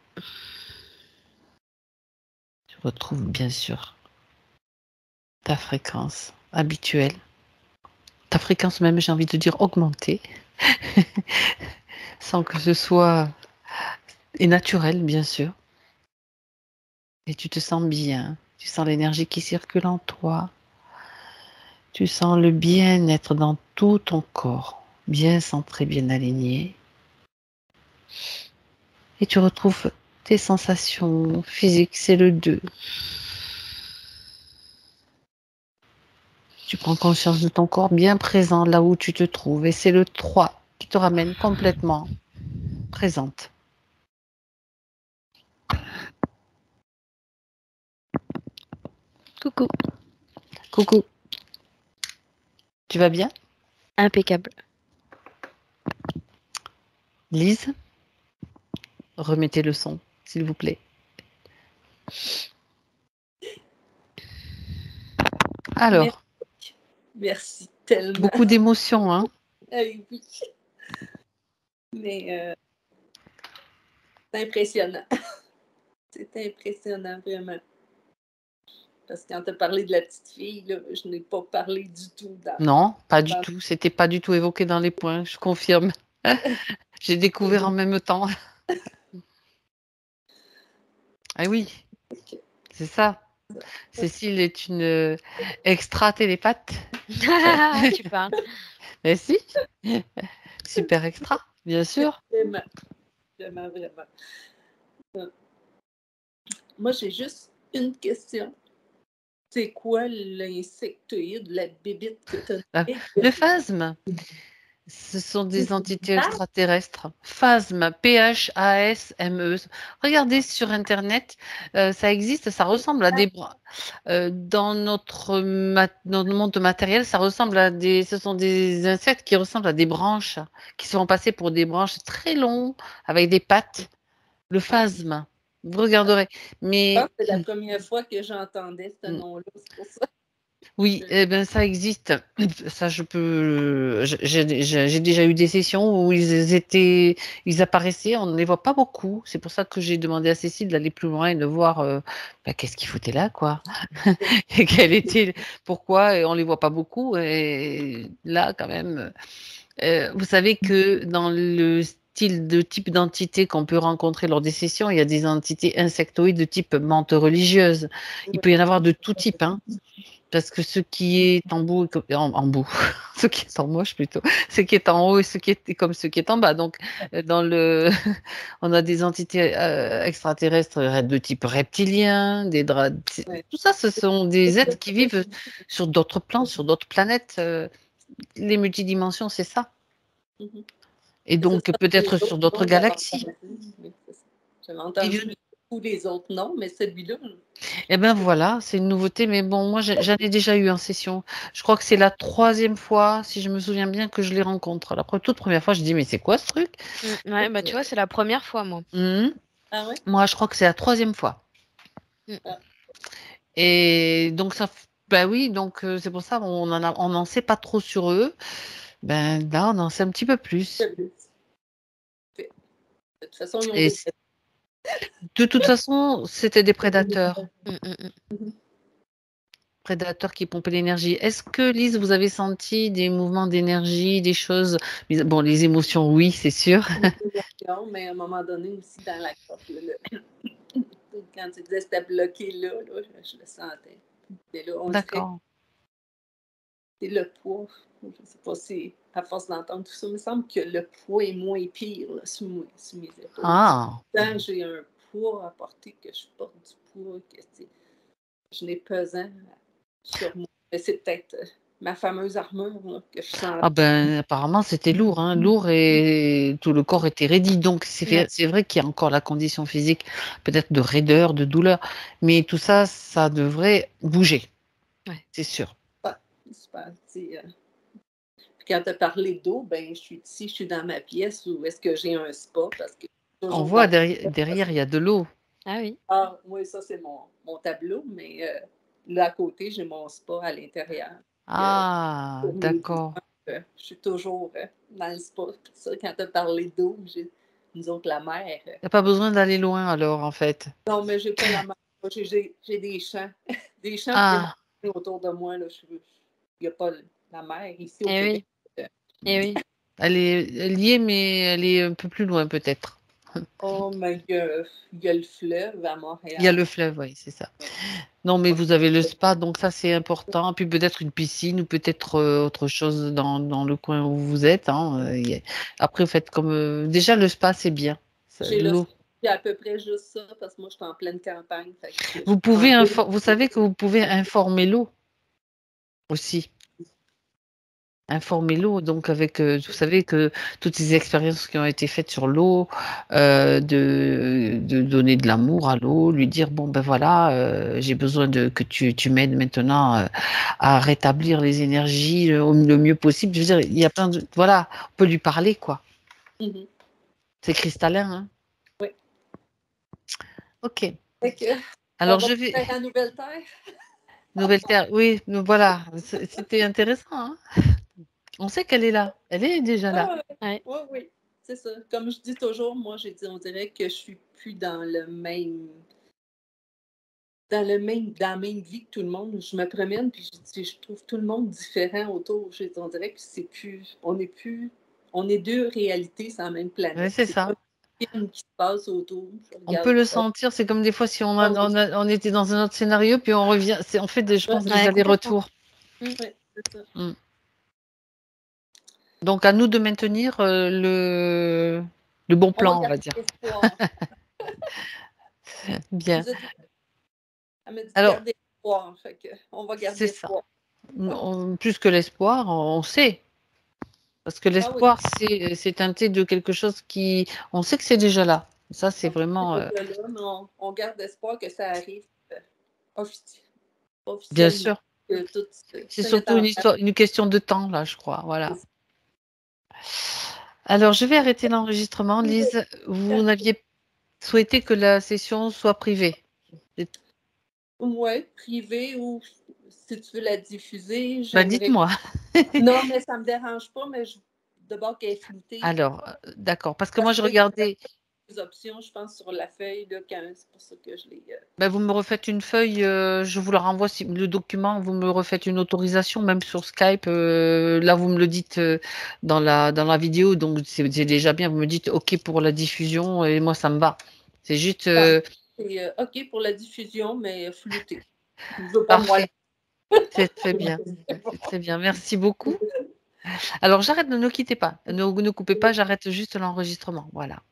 Tu retrouves bien sûr ta fréquence habituelle, ta fréquence même, j'ai envie de dire, augmentée, sans que ce soit et naturel, bien sûr. Et tu te sens bien, tu sens l'énergie qui circule en toi, tu sens le bien-être dans tout ton corps, bien centré, bien aligné. Et tu retrouves tes sensations physiques, c'est le 2. Tu prends conscience de ton corps bien présent là où tu te trouves. Et c'est le 3 qui te ramène complètement présente. Coucou. Coucou. Tu vas bien? Impeccable. Lise, remettez le son, s'il vous plaît. Alors, merci tellement. beaucoup d'émotions, hein? Oui. Mais c'est impressionnant. C'est impressionnant, vraiment. Parce que quand tu as parlé de la petite fille, là, je n'ai pas parlé du tout. Non, pas du tout. C'était pas du tout évoqué dans les points, je confirme. J'ai découvert en même temps. Ah oui, c'est ça. Cécile est une extra télépathe. Tu parles. Mais si, super extra, bien sûr. Vraiment, vraiment, vraiment. Moi, j'ai juste une question. C'est quoi l'insectoïde, la bébite que tu as nommée? Le phasme, ce sont des entités extraterrestres. Phasme, Phasme. Regardez sur Internet, ça existe, ça ressemble à des... dans dans le monde matériel, ça ressemble à ce sont des insectes qui ressemblent à des branches, qui se font passer pour des branches très longues, avec des pattes. Le phasme, vous regarderez. Je pense Mais que c'est la première fois que j'entendais ce nom-là, c'est pour ça. Oui, eh ben ça existe. Ça, je peux. J'ai déjà eu des sessions où ils apparaissaient. On ne les voit pas beaucoup. C'est pour ça que j'ai demandé à Cécile d'aller plus loin et de voir qu'est-ce qu'ils foutaient là, quoi. Et pourquoi on les voit pas beaucoup. Et là, quand même, vous savez que dans le style de type d'entité qu'on peut rencontrer lors des sessions, il y a des entités insectoïdes de type menthe religieuse. Il peut y en avoir de tout type, hein. Parce que ce qui est en bout, en bout, ce qui est en moche plutôt, ce qui est en haut et ce qui est comme ce qui est en bas. Donc, dans le, on a des entités extraterrestres de type reptilien, Ouais. tout ça, ce sont des êtres qui vivent sur d'autres plans, sur d'autres planètes. Les multidimensions, c'est ça. Mhm. Et Mais ça, donc, c'est parce que les peut-être sur autres d'autres noms, j'avais galaxies. entendu. Mais c'est ça. J'avais entendu beaucoup les autres noms, mais celui-là, Eh ben voilà, c'est une nouveauté, mais bon, moi j'en ai déjà eu en session. Je crois que c'est la 3e fois, si je me souviens bien, que je les rencontre. La toute première fois, je dis, mais c'est quoi ce truc? Ouais, bah tu vois, c'est la première fois, moi. ah ouais? Moi, je crois que c'est la 3e fois. Mm. Et donc bah oui, donc c'est pour ça on n'en sait pas trop sur eux. Ben là, on en sait un petit peu plus. De toute façon, ils ont Et des de toute façon, c'était des prédateurs. Mhm. Prédateurs qui pompaient l'énergie. Est-ce que, Lise, vous avez senti des mouvements d'énergie, des choses? Bon, les émotions, oui, c'est sûr. Mais à un moment donné aussi dans la gorge, quand tu disais que c'était bloqué là, je le sentais. Mais là, on dirait que D'accord. c'est le poids. Je ne sais pas si, à force d'entendre tout ça, il me semble que le poids est moins pire là, sous mes épaules. Ah, Quand j'ai un poids à porter, que je porte du poids, je n'ai pesant sur moi. Mais c'est peut-être ma fameuse armure là, que je sens. ah ben, apparemment, c'était lourd, hein, lourd et tout le corps était raidi. Donc, Ouais. c'est vrai qu'il y a encore la condition physique, peut-être de raideur, de douleur, mais tout ça, ça devrait bouger, Ouais. c'est sûr. Ouais, super. Puis quand tu as parlé d'eau, ben, je suis dans ma pièce où est-ce que j'ai un spa parce que On toujours voit dans derrière, il y a de l'eau. Ah oui. Ah, oui, ça, c'est mon tableau, mais là, à côté, j'ai mon spa à l'intérieur. Ah, Pour mes d'accord. douleurs, je suis toujours dans le spa. Tout ça, quand tu as parlé d'eau, nous autres, la mer. Il n'y a pas besoin d'aller loin alors, en fait. Non, mais j'ai pas la mer. Moi, j'ai des champs. Des champs Ah, autour de moi. Il n'y a pas la mer ici au Eh Québec. oui. Eh oui. elle est liée, mais elle est un peu plus loin, peut-être. Oh, mais il y a le fleuve à Il y a Montréal. le fleuve, oui, c'est ça. Ouais. Non, mais vous avez le spa, donc ça c'est important. Puis peut-être une piscine ou peut-être autre chose dans le coin où vous êtes, hein. Après, vous faites comme déjà le spa, c'est bien. J'ai L'eau. à peu près juste ça parce que moi, je suis en pleine campagne. Fait que Vous pouvez vous savez que vous pouvez informer l'eau aussi. Informer l'eau, donc avec, vous savez que toutes ces expériences qui ont été faites sur l'eau, de donner de l'amour à l'eau, lui dire bon ben voilà, j'ai besoin que tu m'aides maintenant à rétablir les énergies le mieux possible. Je veux dire, il y a plein de voilà, on peut lui parler quoi. Mhm. C'est cristallin, hein. Oui. Ok. Fait que, on Alors va je vais faire la nouvelle terre. nouvelle terre. Oui, voilà, c'était intéressant, hein. On sait qu'elle est là, elle est déjà là. Ah, Ouais. oui, oui, c'est ça. Comme je dis toujours, moi, on dirait que je suis plus dans la même vie que tout le monde. Je me promène, puis je trouve tout le monde différent autour. On dirait que c'est plus, on est deux réalités sur la même Oui, planète. c'est C'est pas ça. un film qui se passe autour. Je On peut regarde le ça. sentir, c'est comme des fois si Ah oui, on était dans un autre scénario, puis on revient. On fait je pense, des Ouais, complètement. allers-retours. Mm. ouais, c'est ça. Mm. Donc à nous de maintenir le bon On va plan, on va garder dire. espoir. Bien. Elle m'a dit de Alors, garder espoir. Fait que, on va garder c'est ça. espoir. Plus que l'espoir, on sait. Parce que Ah oui, l'espoir, c'est teinté de quelque chose qui. On sait que c'est déjà là. Ça, c'est c'est vraiment. déjà là, mais on garde espoir que ça arrive offici- Bien officiellement. sûr. Que tout C'est se mette surtout en place. une question de temps, là, je crois. Voilà. Alors, je vais arrêter l'enregistrement. Lise, vous n'aviez souhaité que la session soit privée. Ouais, privé ou si tu veux la diffuser, Bah, j'aimerais. dites-moi. Non, mais ça me dérange pas, mais d'abord qu'elle est floutée. Alors, d'accord, parce que moi, Parce je que regardais. les options, je pense, sur la feuille, là, c'est pour ça que je l'ai. Bah, vous me refaites une feuille, je vous la renvoie, si le document, vous me refaites une autorisation, même sur Skype. Là, vous me le dites dans la vidéo, donc c'est déjà bien. Vous me dites OK pour la diffusion et moi, ça me va. C'est juste C'est OK pour la diffusion, mais flouté. Je veux pas moi. parfait. C'est très bien. C'est très bien. Merci beaucoup. Alors, j'arrête, ne quittez pas. Ne coupez pas, j'arrête juste l'enregistrement. Voilà.